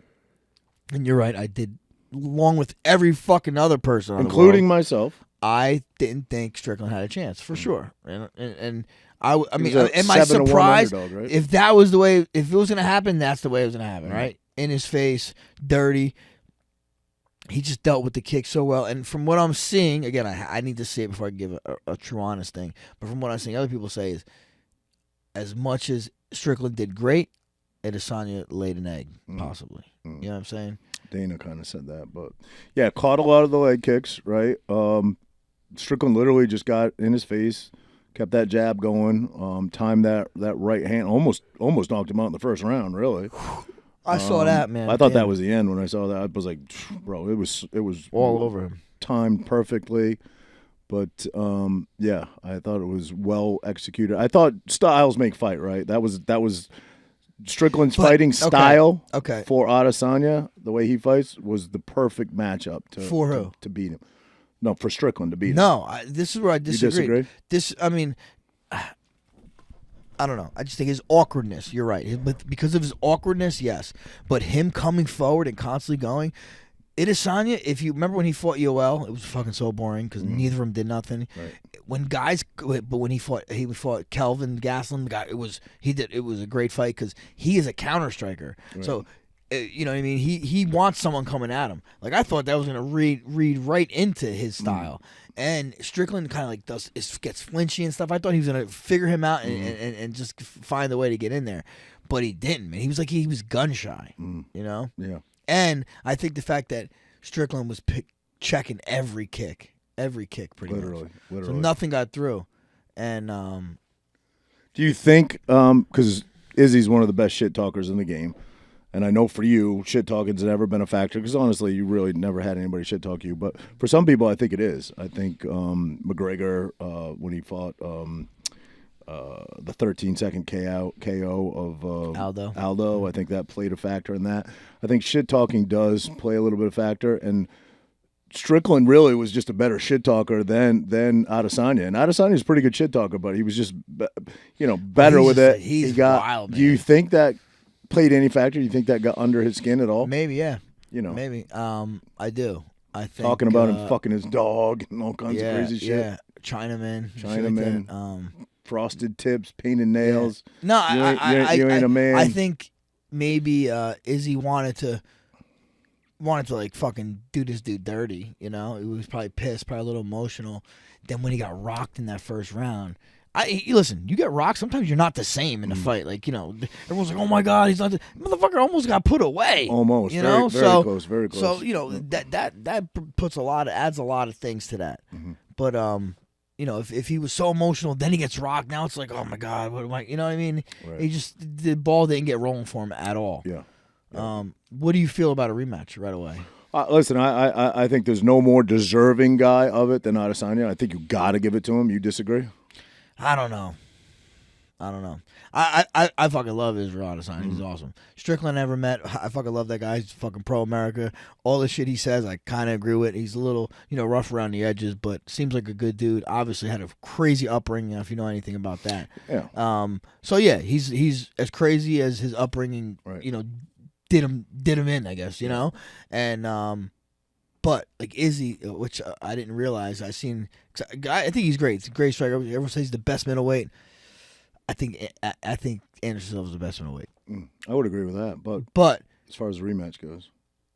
and you're right. I did. Along with every fucking other person, including myself, I didn't think Strickland had a chance for sure. And I mean, am I surprised underdog, right? If that was the way? If it was going to happen, that's the way it was going to happen, right? In his face, dirty. He just dealt with the kick so well. And from what I'm seeing, again, I need to see it before I give a true honest thing. But from what I'm seeing, other people say is, as much as Strickland did great, Adesanya laid an egg, possibly. You know what I'm saying? Dana kind of said that, but yeah, caught a lot of the leg kicks, right? Strickland literally just got in his face, kept that jab going, timed that right hand, almost knocked him out in the first round, really. I saw that, man. I thought that was the end when I saw that. I was like, bro, it was all over him, timed perfectly. But yeah, I thought it was well executed. I thought styles make fight, right? That was Strickland's fighting style for Adesanya. The way he fights was the perfect matchup to beat him. No, for Strickland to beat him. No, this is where I disagree. You disagree? I mean, I don't know. I just think his awkwardness. You're right. But because of his awkwardness, yes. But him coming forward and constantly going. Adesanya, if you remember when he fought UOL, it was fucking so boring because neither of them did nothing. Right. When he fought Kelvin Gastelum, it was a great fight because he is a counter striker. Right. So, you know what I mean. He wants someone coming at him. Like I thought that was gonna read right into his style. And Strickland kind of like gets flinchy and stuff. I thought he was gonna figure him out and just find the way to get in there, but he didn't. Man, he was gun shy. You know. Yeah. And I think the fact that Strickland was checking every kick pretty much. So nothing got through. And do you think, because Izzy's one of the best shit talkers in the game, and I know for you, shit talking's never been a factor, because honestly, you really never had anybody shit talk you, but for some people, I think it is. I think McGregor, when he fought the 13-second KO of Aldo, I think that played a factor in that. I think shit talking does play a little bit of factor, and Strickland really was just a better shit talker than Adesanya, and Adesanya's a pretty good shit talker, but he was just better with it. He's wild, man. Do you think that played any factor? Do you think that got under his skin at all? Maybe, yeah. Maybe. I do. I think talking about him fucking his dog and all kinds of crazy shit. Yeah, Chinaman. Like frosted tips, painted nails. Yeah. No, you ain't a man. I think maybe Izzy wanted to like fucking do this dude dirty. He was probably pissed, probably a little emotional. Then when he got rocked in that first round, listen, you get rocked. Sometimes you're not the same in the fight. Like everyone's like, "Oh my god, he's not." The motherfucker almost got put away. Almost, very close. So that adds a lot of things to that. But if he was so emotional, then he gets rocked. Now it's like, oh my god, what am I? You know what I mean? Right. The ball didn't get rolling for him at all. Yeah. What do you feel about a rematch right away? Listen, I think there's no more deserving guy of it than Adesanya. I think you got to give it to him. You disagree? I don't know. I don't know. I fucking love Israel Adesanya. He's awesome. Strickland I never met. I fucking love that guy. He's fucking pro-America. All the shit he says, I kind of agree with. He's a little, rough around the edges, but seems like a good dude. Obviously had a crazy upbringing, if you know anything about that. Yeah. So yeah, he's as crazy as his upbringing, right. Did him in, I guess, and but like Izzy, which I didn't realize, I think he's great. He's a great striker. Everyone says he's the best middleweight. I think Anderson Silva's the best middleweight. I would agree with that, but as far as the rematch goes,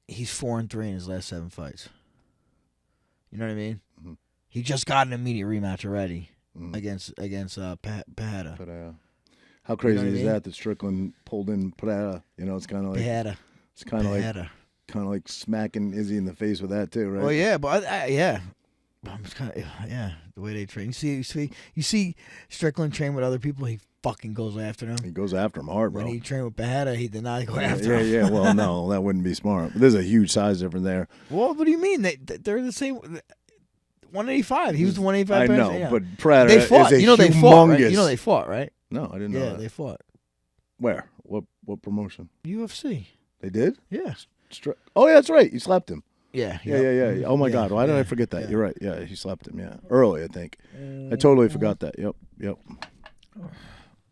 he's 4-3 in his last 7 fights. You know what I mean? Mm-hmm. He just got an immediate rematch already against Pereira. How crazy is that Strickland pulled in Pereira? It's kind of like it's kind of like smacking Izzy in the face with that too, right? Well, yeah, but it's kind of the way they train. You see Strickland train with other people. He fucking goes after them. He goes after him hard, bro. When he trained with Pereira, he did not go after him. Yeah. Well, no, that wouldn't be smart. But there's a huge size difference there. Well, what do you mean? They're the same. 185. He was the 185. I know, person, but Pereira is a humongous. They fought, right? They fought, right? No, I didn't know that. Yeah, they fought. Where? What promotion? UFC. They did? Yeah. Oh, yeah, that's right. You slapped him. Yeah. Yeah. Oh, my God. Why did I forget that? You're right. Yeah, he slapped him, early, I think. I totally forgot that. Yep.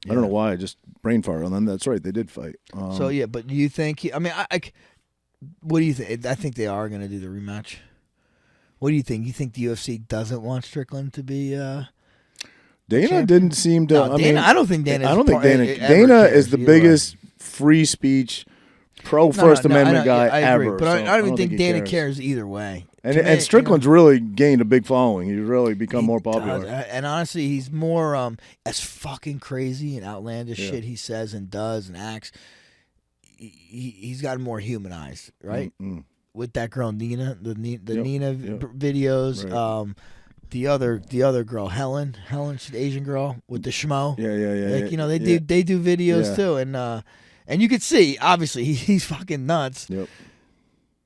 I don't know why. I just brain farted on them. That's right. They did fight. But do you think what do you think? I think they are going to do the rematch. What do you think? You think the UFC doesn't want Strickland to be Dana champion? Didn't seem to. No, Dana, I don't think Dana. I don't think Dana is the biggest free speech pro First Amendment guy I agree, ever. But I don't even think Dana cares. cares either way. And Strickland's really gained a big following. He's really become more popular. And honestly, he's more as fucking crazy and outlandish shit he says and does and acts. He's gotten more humanized, right? Mm-hmm. With that girl Nina, the Nina videos. Right. The other girl, Helen, she's the Asian girl with the schmo. Yeah. They do videos too, and you could see obviously he's fucking nuts. Yep.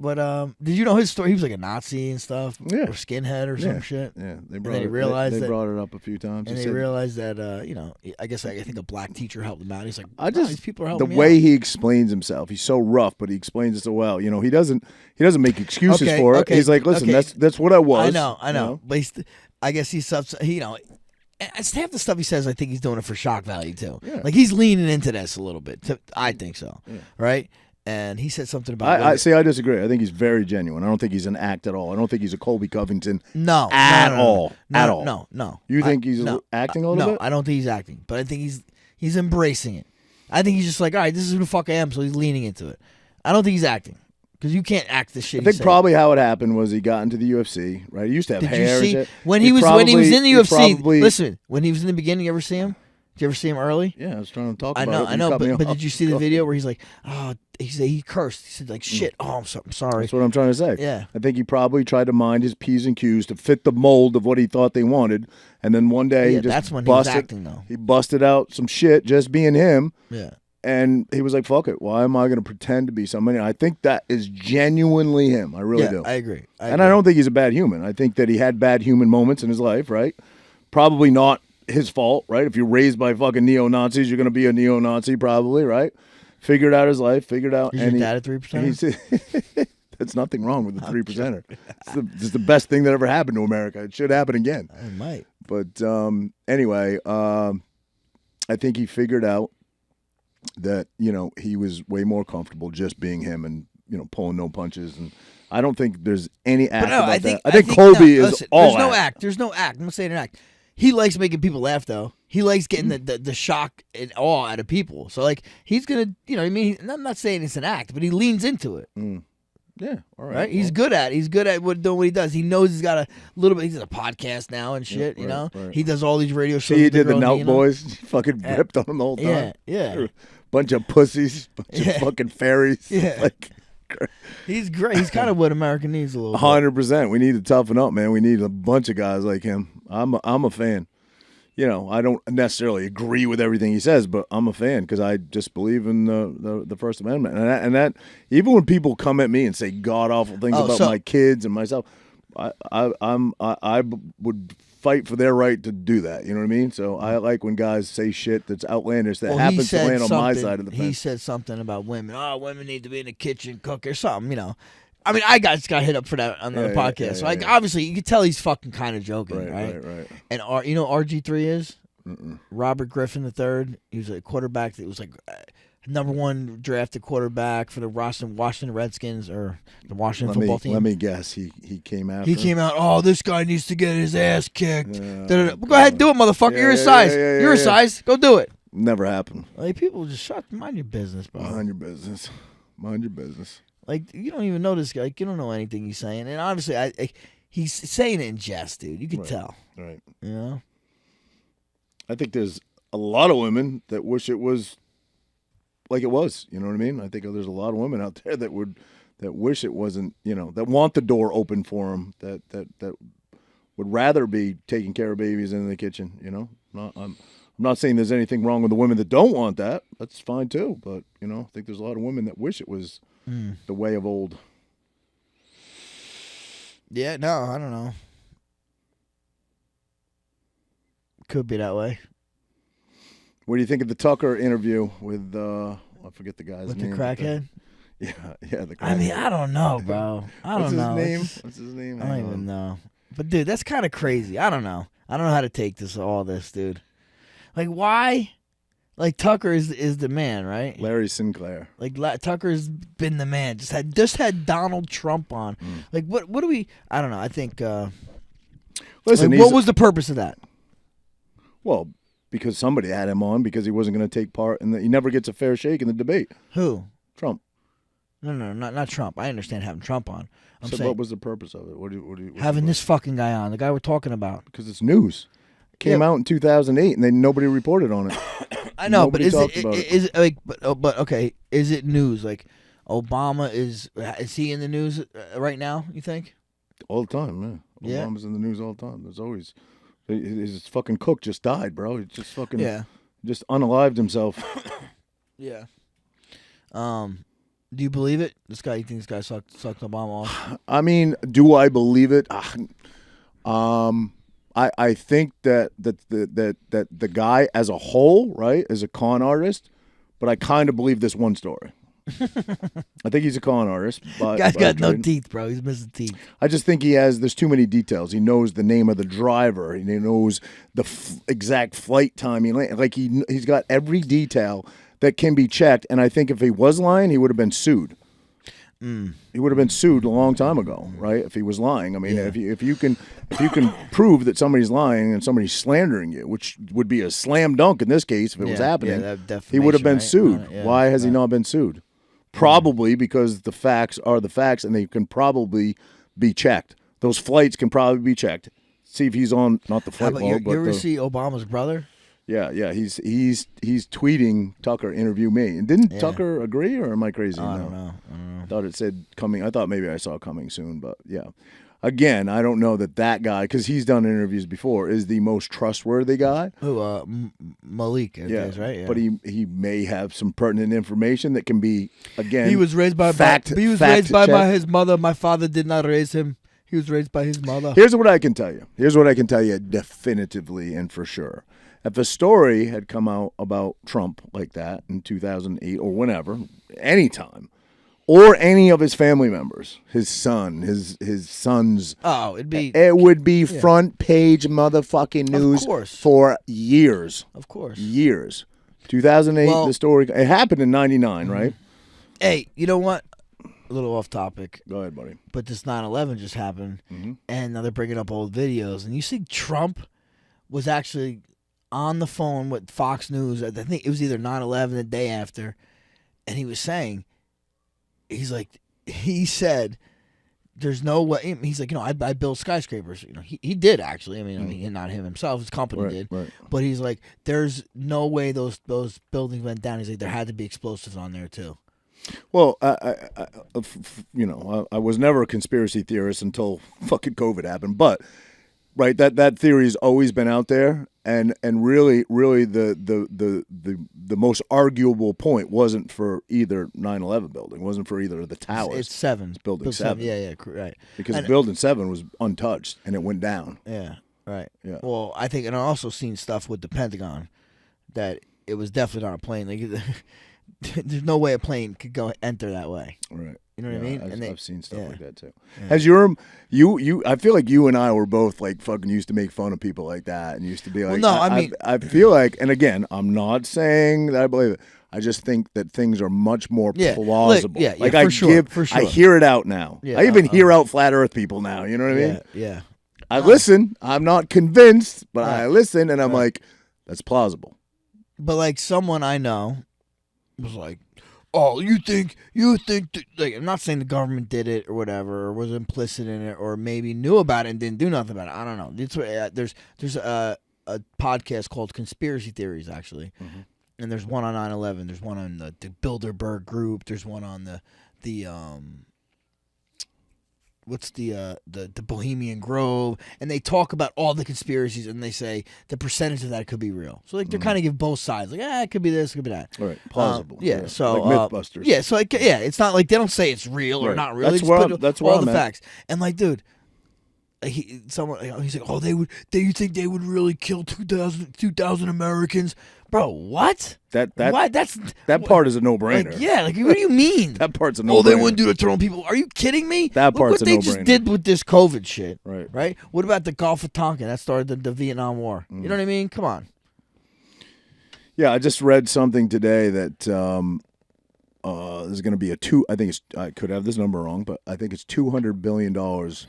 But did you know his story? He was like a Nazi and stuff, or skinhead or some shit. Yeah, they brought it up a few times. And they realized that I think a black teacher helped him out. He's like, these people are helping me the way out. he explains himself, he's so rough, but he explains it so well. He doesn't make excuses for it. He's like, listen, that's what I was. I know. But I guess he's it's half the stuff he says. I think he's doing it for shock value too. Yeah. Like he's leaning into this a little bit. I think so. Yeah. Right. And he said something about. I disagree. I think he's very genuine. I don't think he's an act at all. I don't think he's a Colby Covington. At all. No. You think he's acting a little bit? No, I don't think he's acting, but I think he's embracing it. I think he's just like, all right, this is who the fuck I am, so he's leaning into it. I don't think he's acting because you can't act this shit. I think probably how it happened was he got into the UFC. Right, he used to have hair. Did you see and shit. when he was in the UFC? Listen, when he was in the beginning, you ever see him? Did you ever see him early? Yeah, I was trying to talk about it. I know, but did you see the video where he's like, he cursed. He said like, shit, I'm sorry. That's what I'm trying to say. Yeah. I think he probably tried to mind his P's and Q's to fit the mold of what he thought they wanted. And then one day he just that's when he was acting, though. He busted out some shit just being him. Yeah. And he was like, fuck it. Why am I going to pretend to be somebody? I think that is genuinely him. I really do. I agree. I don't think he's a bad human. I think that he had bad human moments in his life, right? Probably not his fault, right? If you're raised by fucking neo-Nazis, you're going to be a neo-Nazi probably, right? Figured out his life, figured out. Is your dad a 3%? There's nothing wrong with the 3%er. It's the best thing that ever happened to America. It should happen again. It might. But anyway, I think he figured out that, he was way more comfortable just being him and, pulling no punches. And I don't think there's any act about that. I think Colby is all act. There's no act. I'm not saying an act. He likes making people laugh, though. He likes getting the shock and awe out of people. So, like, he's going to, I'm not saying it's an act, but he leans into it. Mm. Yeah, all right. Right? He's good at doing what he does. He knows he's got a little bit, he's a podcast now and shit, Right. He does all these radio shows. See, he did the Nout Boys. He fucking ripped on them the whole time. Yeah. Bunch of pussies, bunch of fucking fairies. Yeah. He's great. He's kind of what America needs a little 100%. We need to toughen up, man. We need a bunch of guys like him. I'm a fan. I don't necessarily agree with everything he says, but I'm a fan because I just believe in the First Amendment. And that even when people come at me and say god awful things about my kids and myself, I would fight for their right to do that. You know what I mean? So I like when guys say shit that's outlandish that happens to land on my side of the fence. He said something about women. Oh, women need to be in the kitchen, cook or something. I mean, I just got hit up for that on the podcast. So obviously, you can tell he's fucking kind of joking, right? And you know what RG3 is? Robert Griffin III. He was a quarterback that was like number 1 drafted quarterback for the Washington Redskins or the Washington football team. Let me guess. He came out. He came out. Oh, this guy needs to get his ass kicked. Go ahead, do it, motherfucker. You're his size. You're his size. Go do it. Never happened. Like people just mind your business, bro. Mind your business. Mind your business. Like you don't even know this guy. Like, you don't know anything he's saying, and honestly, he's saying it in jest, dude. You can tell. Right. You know. I think there's a lot of women that wish it was like it was. You know what I mean? I think there's a lot of women out there that wish it wasn't. That want the door open for them. That would rather be taking care of babies in the kitchen. I'm not saying there's anything wrong with the women that don't want that. That's fine too. But I think there's a lot of women that wish it was the way of old. Yeah. No, I don't know. Could be that way. What do you think of the Tucker interview with I forget the guy's name. With the crackhead? Yeah, the crackhead. I mean, I don't know, bro. I don't know. What's his name? I don't even know. But dude, that's kind of crazy. I don't know. I don't know how to take all this, dude. Like, why? Like, Tucker is the man, right? Larry Sinclair. Like, Tucker's been the man. Just had Donald Trump on. Like, what do we? I don't know. I think. Listen, what was the purpose of that? Well, because somebody had him on because he wasn't going to take part, and he never gets a fair shake in the debate. Who? Trump. No, not Trump. I understand having Trump on. I'm saying, what was the purpose of it? What having this fucking guy on, the guy we're talking about. Because it's news. It came out in 2008, and then nobody reported on it. I know, nobody but is it like? But okay, is it news? Like Obama is he in the news right now? You think? All the time, man. Yeah. Obama's in the news all the time. There's always. His fucking cook just died, bro. He just fucking just unalived himself. Yeah. Do you believe it? You think this guy sucked Obama off? I mean, do I believe it? I think that the guy as a whole, right, is a con artist, but I kind of believe this one story. I think he's a con artist. Guy's got no teeth, bro. He's missing teeth. I just think there's too many details. He knows the name of the driver. He knows the exact flight time. He's got every detail that can be checked. And I think if he was lying, he would have been sued. He would have been sued a long time ago, right? If he was lying. I mean, if you can prove that somebody's lying and somebody's slandering you, which would be a slam dunk in this case if it was happening, he would have been sued. Why has he not been sued? Probably because the facts are the facts, and they can probably be checked. Those flights can probably be checked. See if he's on not the flight log, but you ever see Obama's brother? Yeah. He's tweeting Tucker, interview me, and didn't Tucker agree, or am I crazy? I don't know. I thought it said coming. I thought maybe I saw coming soon, but yeah. Again, I don't know that guy, because he's done interviews before, is the most trustworthy guy. Who, Malik, guess, right? Yeah. But he may have some pertinent information that can be, again, he was raised by his mother. My father did not raise him. He was raised by his mother. Here's what I can tell you definitively and for sure. If a story had come out about Trump like that in 2008 or whenever, anytime, or any of his family members, his son, his sons. Oh, it would be front page motherfucking news for years. Of course. Years. 2008, the story. It happened in 99, right? Hey, you know what? A little off topic. Go ahead, buddy. But this 9/11 just happened, and now they're bringing up old videos. And you see Trump was actually on the phone with Fox News. I think it was either 9/11 the day after, and he was saying, he said, there's no way. He's like, I build skyscrapers. He did actually. I mean, not him himself. His company did. Right. But he's like, there's no way those buildings went down. He's like, there had to be explosives on there too. Well, I was never a conspiracy theorist until fucking COVID happened. But right, that theory has always been out there, and really the most arguable point wasn't for either 9/11 building, wasn't for either of the towers. It's 7. Building 7. Yeah, right. Because Building 7 was untouched and it went down. Yeah. Right. Yeah. Well, I think, and I've also seen stuff with the Pentagon that it was definitely not a plane. Like, there's no way a plane could enter that way. Right. You know what I mean? I've seen stuff like that too. Yeah. Has you? I feel like you and I were both like fucking used to make fun of people like that, and used to be like, well, no, I feel like, and again, I'm not saying that I believe it. I just think that things are much more plausible. Like for sure. I hear it out now. Yeah, I even hear out flat Earth people now. You know what I mean? Yeah. I listen. I'm not convinced, but I listen, and I'm like, that's plausible. But like someone I know was like, oh, you think that, like, I'm not saying the government did it or whatever, or was implicit in it, or maybe knew about it and didn't do nothing about it. I don't know. There's a podcast called Conspiracy Theories, actually, and there's one on 9/11. There's one on the Bilderberg Group. There's one on the Bohemian Grove, and they talk about all the conspiracies, and they say the percentage of that could be real. So like they're kind of give both sides, like it could be this, it could be that. Right, plausible. So like MythBusters. Yeah, so like it's not like they don't say it's real or not real. That's where all I'm the at. facts. And like, dude, he's like, oh, do you think they would really kill 2,000 Americans? Bro, what? That part is a no-brainer. Like, like, what do you mean? That part's a no-brainer. Oh, they wouldn't do it to their own people. Are you kidding me? That part's Look a what no-brainer. they just did with this COVID shit. Right. What about the Gulf of Tonkin? That started the Vietnam War. You know what I mean? Come on. Yeah, I just read something today that there's going to be I could have this number wrong, but I think it's $200 billion is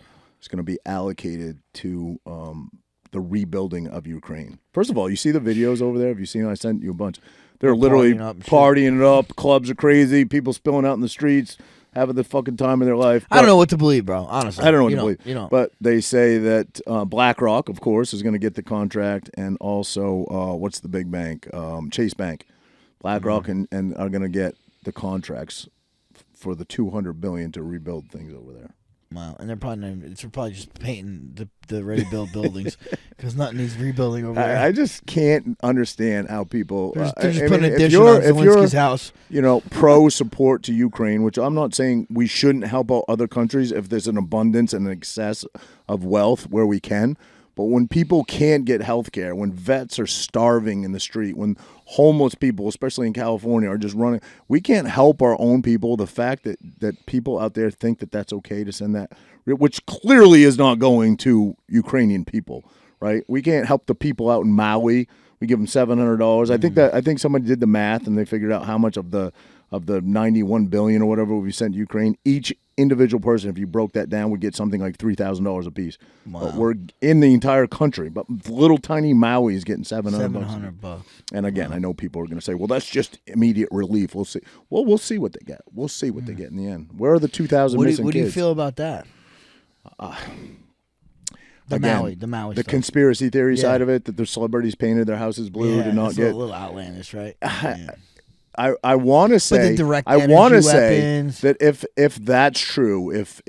going to be allocated to the rebuilding of Ukraine. First of all, you see the videos over there? Have you seen? I sent you a bunch. They're literally partying it up. Clubs are crazy. People spilling out in the streets, having the fucking time of their life. I don't know what to believe, bro. Honestly, I don't know what to believe. But they say that BlackRock, of course, is going to get the contract, and also what's the big bank? Chase Bank. BlackRock and are going to get the contracts for the $200 billion to rebuild things over there. Wow, and they're probably just painting the ready-built buildings because nothing needs rebuilding over there. I just can't understand how people. They're just putting addition on Zelensky's house. Pro support to Ukraine, which I'm not saying we shouldn't help out other countries if there's an abundance and an excess of wealth where we can. But when people can't get health care, when vets are starving in the street, when homeless people, especially in California, are just running, we can't help our own people. The fact that people out there think that that's okay to send that, which clearly is not going to Ukrainian people, right? We can't help the people out in Maui. We give them $700. I think somebody did the math and they figured out how much of the $91 billion or whatever we sent to Ukraine, each individual person, if you broke that down, would get something like $3,000 a piece. Wow. But we're in the entire country, but little tiny Maui is getting $700. And again, I know people are going to say, well, that's just immediate relief. We'll see. Well, we'll see what they get. We'll see what they get in the end. Where are the 2,000 missing kids? What do you feel about that? The Maui the stuff. Conspiracy theory side of it, that the celebrities painted their houses blue to not get a little outlandish, right? I want to say that if that's true, if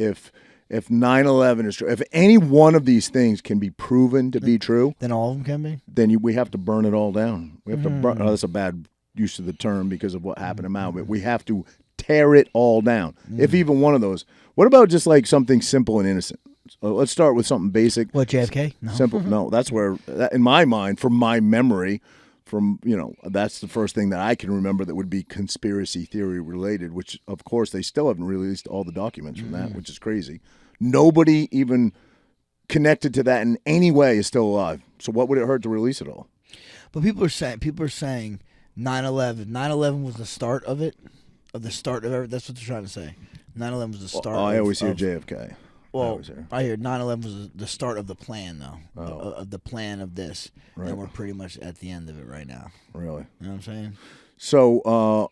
9/11 is true, if any one of these things can be proven to be true, then all of them can be. Then we have to burn it all down. We have to burn. Oh, that's a bad use of the term because of what happened in Maui. But we have to tear it all down. If even one of those. What about just like something simple and innocent? Let's start with something basic. What, JFK? No. Simple. No, that's where, in my mind, from my memory. That's the first thing that I can remember that would be conspiracy theory related, which, of course, they still haven't released all the documents from that, which is crazy. Nobody even connected to that in any way is still alive. So what would it hurt to release it all? But people are saying 9/11. 9/11 was the start of it, of the start of everything. That's what they're trying to say. 9/11 was the start. I always hear JFK. Well, I hear 9/11 was the start of the plan, though, of the plan of this, and we're pretty much at the end of it right now. Really? You know what I'm saying? So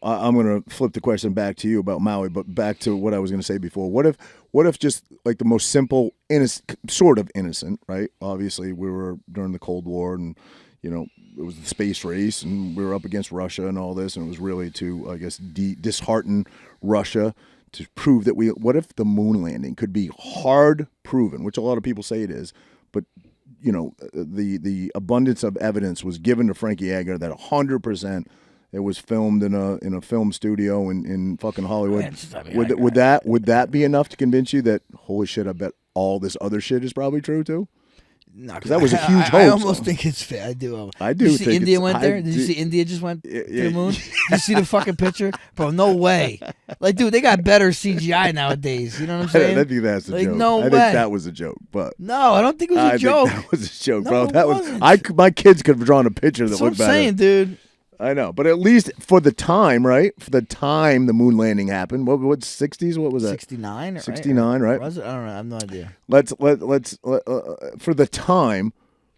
I'm going to flip the question back to you about Maui, but back to what I was going to say before. What if just like the most simple, sort of innocent, right? Obviously, we were during the Cold War, and it was the space race, and we were up against Russia and all this, and it was really to, I guess, dishearten Russia. To prove that what if the moon landing could be hard proven, which a lot of people say it is, but the abundance of evidence was given to Frankie that 100% it was filmed in a film studio in fucking Hollywood. Would that be enough to convince you that holy shit, I bet all this other shit is probably true too? No, because that was a huge hoax. I almost think it's fake. I do. I do. Did you see think India went there? Did you see India just went to the moon? Did you see the fucking picture, bro? No way. Like, dude, they got better CGI nowadays. You know what I'm saying? I think that's a joke. No way. I think that was a joke, but no, I don't think it was a joke. That was a joke, bro. No, That was. My kids could have drawn a picture that looked better. That's what I'm saying, dude. I know, but at least for the time, right? For the time the moon landing happened, what 60s? What was that? 69, right? 69, right? Was it? I don't know. I have no idea. Let's for the time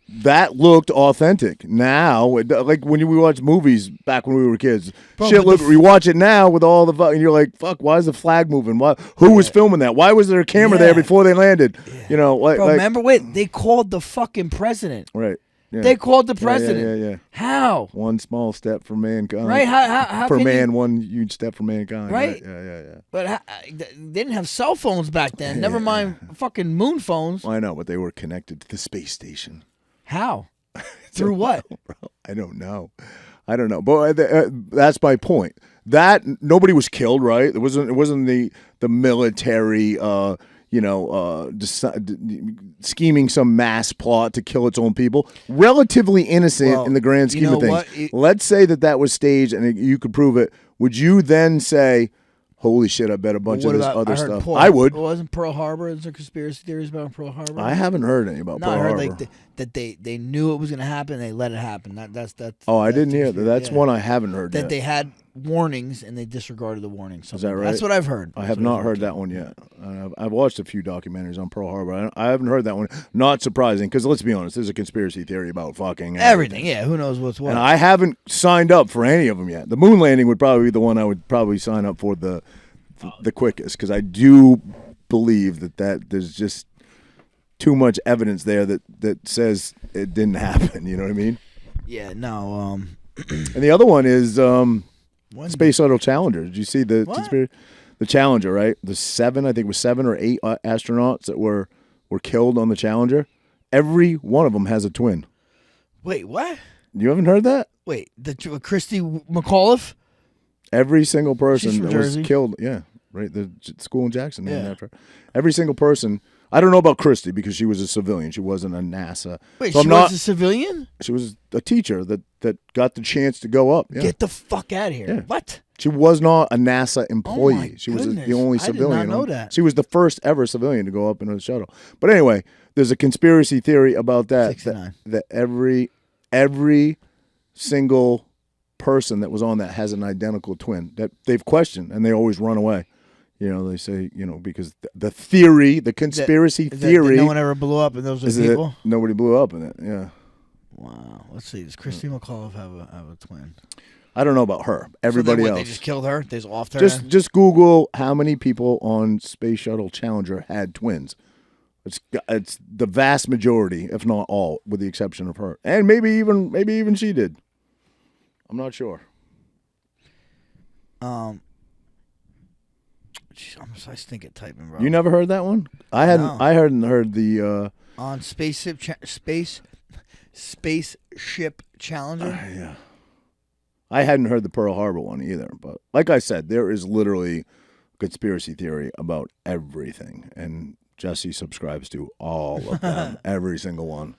that looked authentic. Now, like when we watch movies back when we were kids, bro, we watch it now with all the and you're like, fuck, why is the flag moving? Who was filming that? Why was there a camera there before they landed? Yeah. You know, bro, remember? Wait, they called the fucking president. Right. Yeah. They called the president. Yeah. How? One small step for mankind. Right? How for man, one huge step for mankind. Right? Yeah. But they didn't have cell phones back then. Never mind fucking moon phones. I know, but they were connected to the space station. How? Through what? Bro, I don't know. But that's my point. That nobody was killed, right? It wasn't the military. Scheming some mass plot to kill its own people. Relatively innocent in the grand scheme of things. Let's say that was staged and you could prove it. Would you then say, holy shit, I bet a bunch of this other stuff? I would. Wasn't Pearl Harbor? Is there conspiracy theories about Pearl Harbor? I haven't heard any about Pearl Harbor. I heard that they knew it was going to happen and they let it happen. That's I didn't hear that. That's one I haven't heard that yet. They had warnings and they disregarded the warnings. Is that right? That's what I've heard. I have not heard that one yet. I've watched a few documentaries on Pearl Harbor. I haven't heard that one. Not surprising, because let's be honest, there's a conspiracy theory about fucking everything. Yeah, who knows what's what. And I haven't signed up for any of them yet. The moon landing would probably be the one I would probably sign up for the quickest, because I do believe that there's just too much evidence there that says it didn't happen. You know what I mean? Yeah. No. And the other one is Space Shuttle Challenger. Did you see the conspiracy? The Challenger, right? I think it was 7 or 8 astronauts that were killed on the Challenger. Every one of them has a twin. Wait, what? You haven't heard that? Wait, Christy McAuliffe? Every single person that was killed. Yeah, right. The school in Jackson named after her. Every single person. I don't know about Christy because she was a civilian. She wasn't a NASA. Wait, so she was a civilian? She was a teacher that got the chance to go up. Yeah. Get the fuck out of here. Yeah. What? She was not a NASA employee. She was the only civilian. I did not know that. She was the first ever civilian to go up in a shuttle. But anyway, there's a conspiracy theory about that. That every single person that was on that has an identical twin that they've questioned, and they always run away. You know, they say, because the theory, the conspiracy theory. That no one ever blew up, and those are people? Nobody blew up in it, yeah. Wow. Let's see. Does Christy McAuliffe have a twin? I don't know about her. Everybody else. They just killed her? They just offed her? Just Google how many people on Space Shuttle Challenger had twins. It's the vast majority, if not all, with the exception of her. And maybe even she did. I'm not sure. I stink at typing, bro. You never heard that one? I hadn't. No. I hadn't heard the on Spaceship Challenger. Yeah, I hadn't heard the Pearl Harbor one either. But like I said, there is literally a conspiracy theory about everything, and Jesse subscribes to all of them, every single one.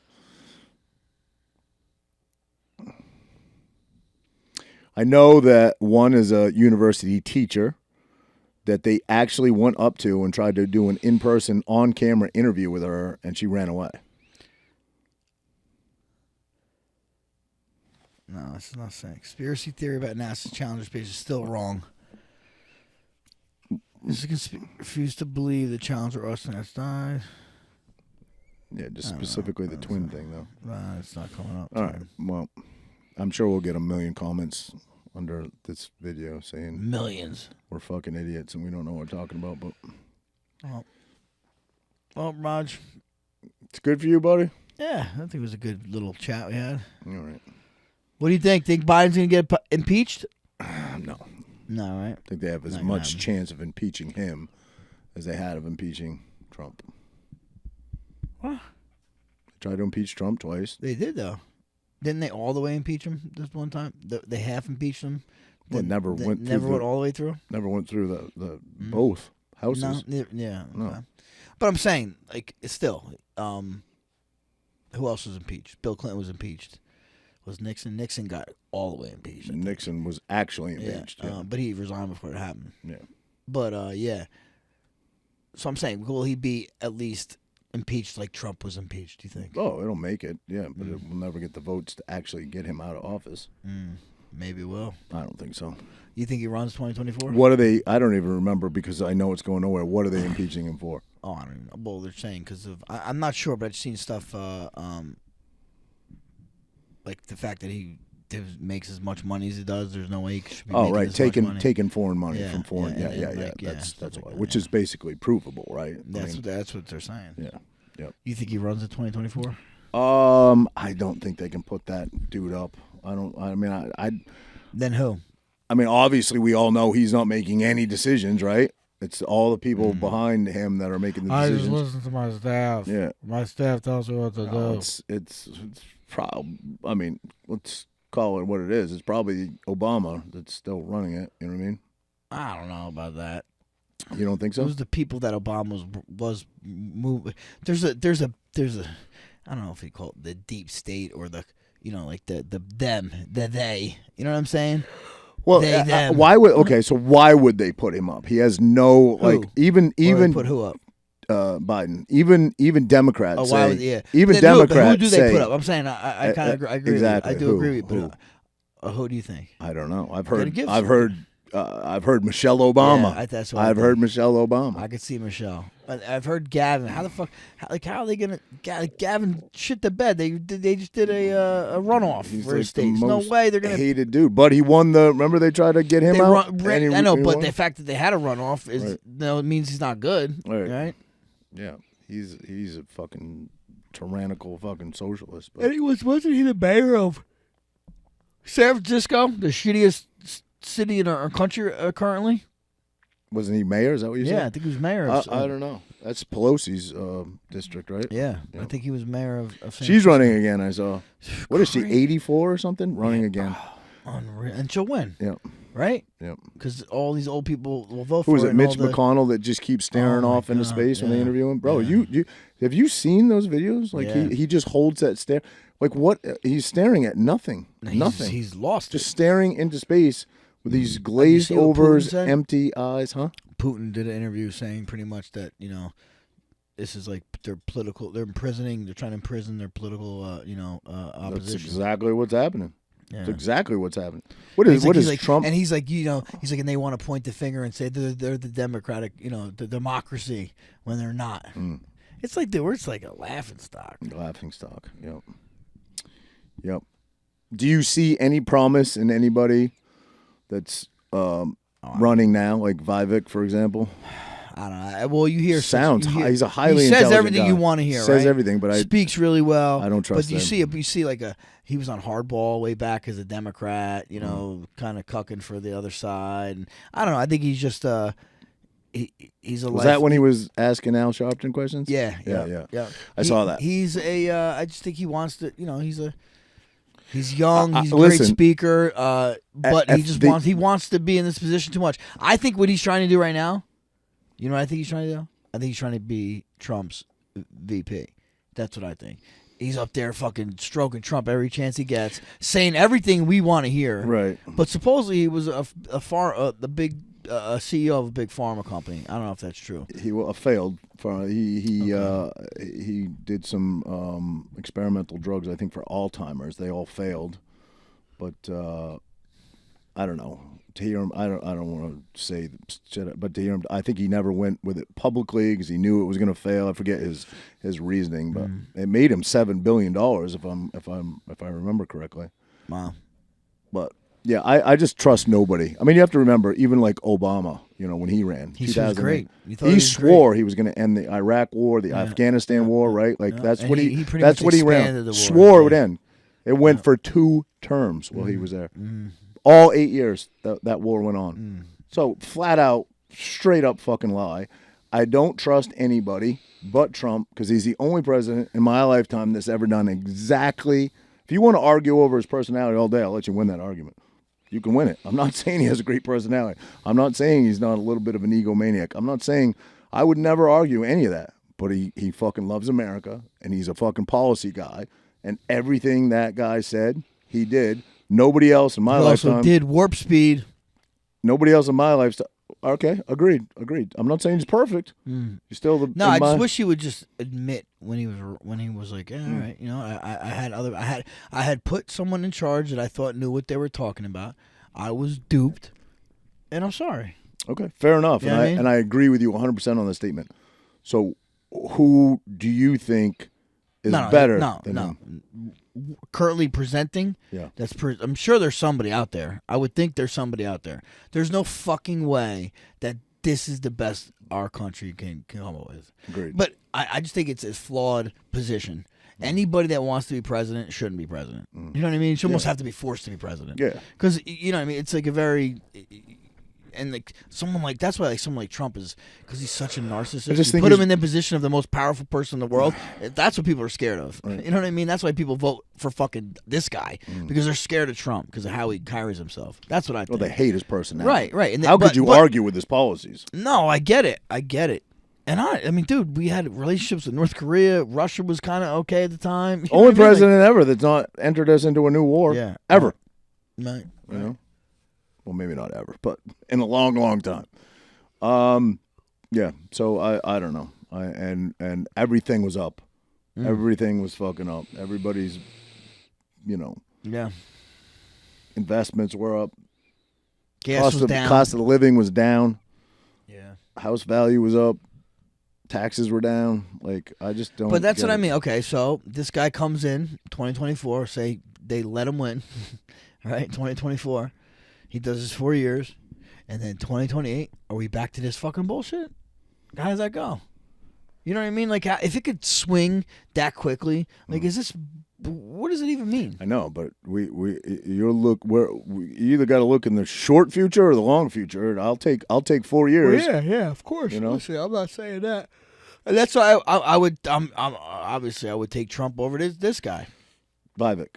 I know that one is a university teacher that they actually went up to and tried to do an in-person, on-camera interview with her, and she ran away. No, it's not saying. Conspiracy theory about NASA's Challenger space is still wrong. Refuse to believe the Challenger astronauts died. Yeah, just specifically the twin thing, though. Nah, it's not coming up. All right, well, I'm sure we'll get 1 million comments under this video saying millions. We're fucking idiots and we don't know what we're talking about. But well, Raj, it's good for you, buddy. Yeah, I think it was a good little chat we had. All right. What do you think? Think Biden's gonna get impeached? No. No, right? I think they have as much chance of impeaching him as they had of impeaching Trump. What? They tried to impeach Trump twice. They did, though. Didn't they all the way impeach him this one time? They half impeached him. Never went all the way through. Never went through the both houses. No, yeah. No. But I'm saying, like, it's still, Who else was impeached? Bill Clinton was impeached. Was Nixon? Nixon got all the way impeached. Nixon was actually impeached. Yeah. But he resigned before it happened. Yeah. But, yeah. So I'm saying, will he be at least impeached like Trump was impeached, do you think? Oh, it'll make it, yeah, but it will never get the votes to actually get him out of office. Maybe it will. I don't think so. You think he runs 2024? What are they? I don't even remember because I know it's going nowhere. What are they impeaching him for? Oh, I don't even know. Well, they're saying because of I'm not sure, but I've seen stuff like the fact that he makes as much money as he does. There's no way he should be making right, this much money. taking foreign money from foreign. Yeah. That's why, which is basically provable, right? That's what they're saying. Yeah. Yep. You think he runs in 2024? I don't think they can put that dude up. Then who? I mean, obviously, we all know he's not making any decisions, right? It's all the people behind him that are making the decisions. I just listen to my staff. Yeah, my staff tells me what to do. It's probably. I mean, let's call it what it is. It's probably Obama that's still running it. You know what I mean? I don't know about that. You don't think so? It was the people that Obama was moving. There's a. I don't know if you call it the deep state or the like the they. You know what I'm saying? Well, why would they put him up? He has no even put who up? Biden. Even Democrats. Oh, why would, yeah. Even Democrats. Who do they put up? I'm saying I kind of agree. Exactly. I do agree. But who do you think? I don't know. I've heard Michelle Obama. Yeah, that's what I've heard Michelle Obama. I could see Michelle. I've heard Gavin. How the fuck? How are they gonna? Gavin shit the bed. They just did a runoff for his state. There's no way they're gonna hated dude. But he won the. Remember they tried to get him out. I know, but the fact that they had a runoff is it means he's not good, right? Yeah, he's a fucking tyrannical fucking socialist. But. And wasn't he the mayor of San Francisco, the shittiest city in our country currently? Wasn't he mayor? Is that what you said? Yeah, I think he was mayor. I don't know. That's Pelosi's district, right? Yeah, I think he was mayor of San Francisco. She's running again, I saw. What is she, 84 or something? Running again. Unreal. And she'll win. Yeah. Right? Yeah. Because all these old people will vote for her. Who is it, Mitch McConnell that just keeps staring off into space when they interview him? Bro, you have you seen those videos? Like he just holds that stare. Like what? He's staring at nothing. Nothing. He's lost just staring into space. With these glazed overs, empty eyes, huh? Putin did an interview saying pretty much that, this is like they're trying to imprison their political, opposition. That's exactly what's happening. Yeah. That's exactly what's happening. What is Trump? And he's like, and they want to point the finger and say they're the democratic, the democracy when they're not. It's like it's like a laughing stock. Laughing stock, Yep. Do you see any promise in anybody that's running now, like Vivek, for example? I don't know. Well, you hear he's a highly intelligent He says everything guy. you want to hear. Says everything, but speaks really well. I don't trust. But you see like he was on hardball way back as a Democrat. Kind of cucking for the other side. And I don't know. I think he's just he's a. Was that when he was asking Al Sharpton questions? Yeah. I saw that. He's I just think he wants to. He's young. He's a great speaker, but he wants to be in this position too much. I think what he's trying to do right now, you know what I think he's trying to do? I think he's trying to be Trump's VP. That's what I think. He's up there fucking stroking Trump every chance he gets, saying everything we want to hear. Right. But supposedly he was the big CEO of a big pharma company. I don't know if that's true. He failed. He did some experimental drugs, I think, for Alzheimer's. They all failed, but I don't know. To hear him, I don't want to say shit, but to hear him, I think he never went with it publicly because he knew it was going to fail. I forget his reasoning, but it made him $7 billion if I remember correctly. Wow. But. Yeah, I just trust nobody. I mean, you have to remember, even like Obama, when he ran, he was great. He swore he was going to end the Iraq War, the Afghanistan War, right? Like that's what he ran. Swore it would end. It went for 2 terms while he was there. All 8 years that war went on. So flat out, straight up fucking lie. I don't trust anybody but Trump because he's the only president in my lifetime that's ever done exactly. If you want to argue over his personality all day, I'll let you win that argument. You can win it. I'm not saying he has a great personality. I'm not saying he's not a little bit of an egomaniac. I'm not saying I would never argue any of that. but he fucking loves America, and he's a fucking policy guy, and everything that guy said, he did. Nobody else in my lifetime. He also did Warp Speed. Nobody else in my lifetime. Okay, agreed. I'm not saying he's perfect. He's still the. No, I just wish he would just admit when he was like, all right, you know, I had put someone in charge that I thought knew what they were talking about. I was duped, and I'm sorry. Okay, fair enough, You know what I mean? and I agree with you 100% on the statement. So, who do you think is better than him? Currently presenting, yeah. I'm sure there's somebody out there. I would think there's somebody out there. There's no fucking way that this is the best our country can come up with. Agreed. But I just think it's a flawed position. Anybody that wants to be president shouldn't be president. You know what I mean? You should almost have to be forced to be president. Yeah. Because, you know what I mean? It's like a very... And like someone like that's why like someone like Trump is because he's such a narcissist. You put him in the position of the most powerful person in the world. That's what people are scared of. Right. You know what I mean? That's why people vote for fucking this guy because they're scared of Trump because of how he carries himself. That's what I think. Well, they hate his personality. Right. And how could you argue with his policies? No, I get it. And I mean, dude, we had relationships with North Korea. Russia was kind of okay at the time. Only president ever that's not entered us into a new war. Yeah. Ever. Right. You know? Well, maybe not ever, but in a long, long time. Yeah. So I don't know. And everything was up. Everything was fucking up. Everybody's, you know. Yeah. Investments were up. Gas was down. Cost of living was down. Yeah. House value was up. Taxes were down. Like, I just don't. But that's what I mean. Okay, so this guy comes in 2024. Say they let him win, right? 2024. He does his 4 years, and then 2028, are we back to this fucking bullshit? How does that go? You know what I mean? Like, if it could swing that quickly, like, is this? What does it even mean? I know, but we either got to look in the short future or the long future. And I'll take 4 years. Well, yeah, of course. You know? Listen, I'm not saying that. And that's why I would. Obviously I would take Trump over this guy. Vivek.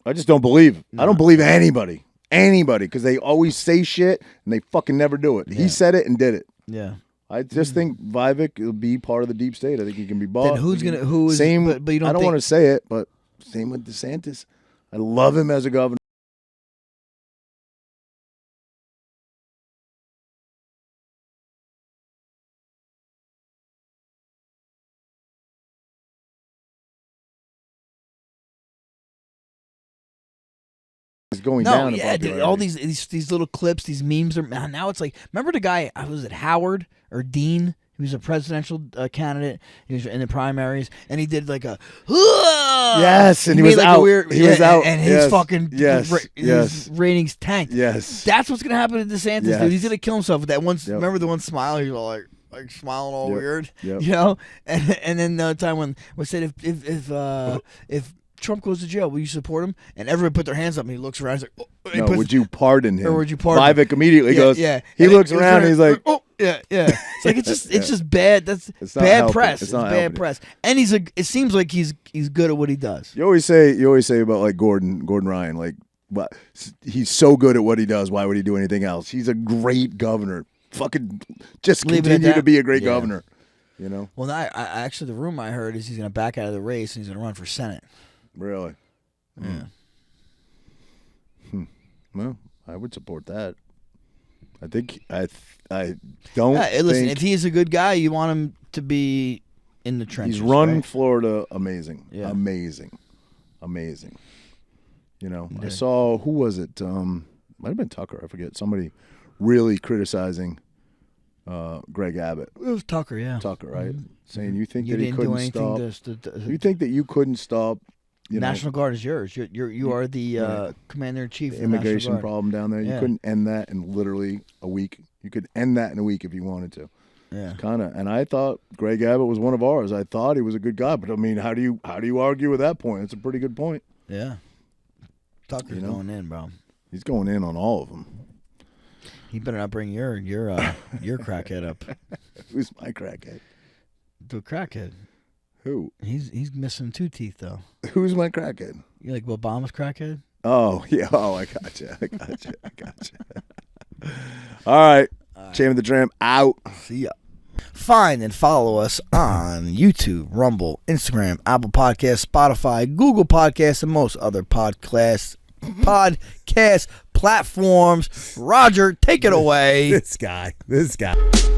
I just don't believe. No. I don't believe anybody, because they always say shit and they fucking never do it. Yeah. He said it and did it. Yeah. I just think Vivek will be part of the deep state. I think he can be bought. Then who is same? But you don't. I don't want to say it, but same with DeSantis. I love him as a governor. Going down. Yeah, all these little clips, these memes are now. It's like, remember the guy? Was it Howard or Dean? He was a presidential candidate. He was in the primaries, and he did like a yes, and he was out. He was out, and his his ratings tanked. Yes, that's what's gonna happen to DeSantis, dude. He's gonna kill himself with that one. Yep. Remember the one smile? He was like smiling all weird, you know. And then the time when we said if Trump goes to jail, will you support him? And everybody put their hands up, and he looks around. He's like, oh. No, would you pardon him? Or would you pardon him? Vivek immediately goes, yeah. He looks around, and he's like, oh, yeah. It's like, it's just bad. It's bad press. It's bad press. And it seems like he's good at what he does. You always say about like Gordon Ryan, like, but he's so good at what he does. Why would he do anything else? He's a great governor. Fucking just continue to be a great governor. You know. Well, I actually, the rumor I heard is he's going to back out of the race and he's going to run for Senate. Really? Yeah. Well, I would support that. I think I don't. Listen, if he's a good guy, you want him to be in the trenches. He's run right? Florida amazing, amazing. You know, I saw, who was it? Might have been Tucker. I forget. Somebody really criticizing Greg Abbott. It was Tucker, yeah. Tucker, right? Mm-hmm. Saying you think that he couldn't stop. You think that you couldn't stop. National Guard is yours. You are the commander in chief. The immigration problem down there. You couldn't end that in literally a week. You could end that in a week if you wanted to. Yeah, and I thought Greg Abbott was one of ours. I thought he was a good guy, but I mean, how do you argue with that point? It's a pretty good point. Yeah, Tucker's going in, bro. He's going in on all of them. You better not bring your crackhead up. Who's my crackhead? The crackhead. Who? He's missing 2 teeth though. Who's my crackhead? You like Obama's crackhead? Oh yeah. Oh, I gotcha. All right. Chamber the Tramp out. See ya. Find and follow us on YouTube, Rumble, Instagram, Apple Podcasts, Spotify, Google Podcasts, and most other podcast platforms. Roger, take it away. This guy.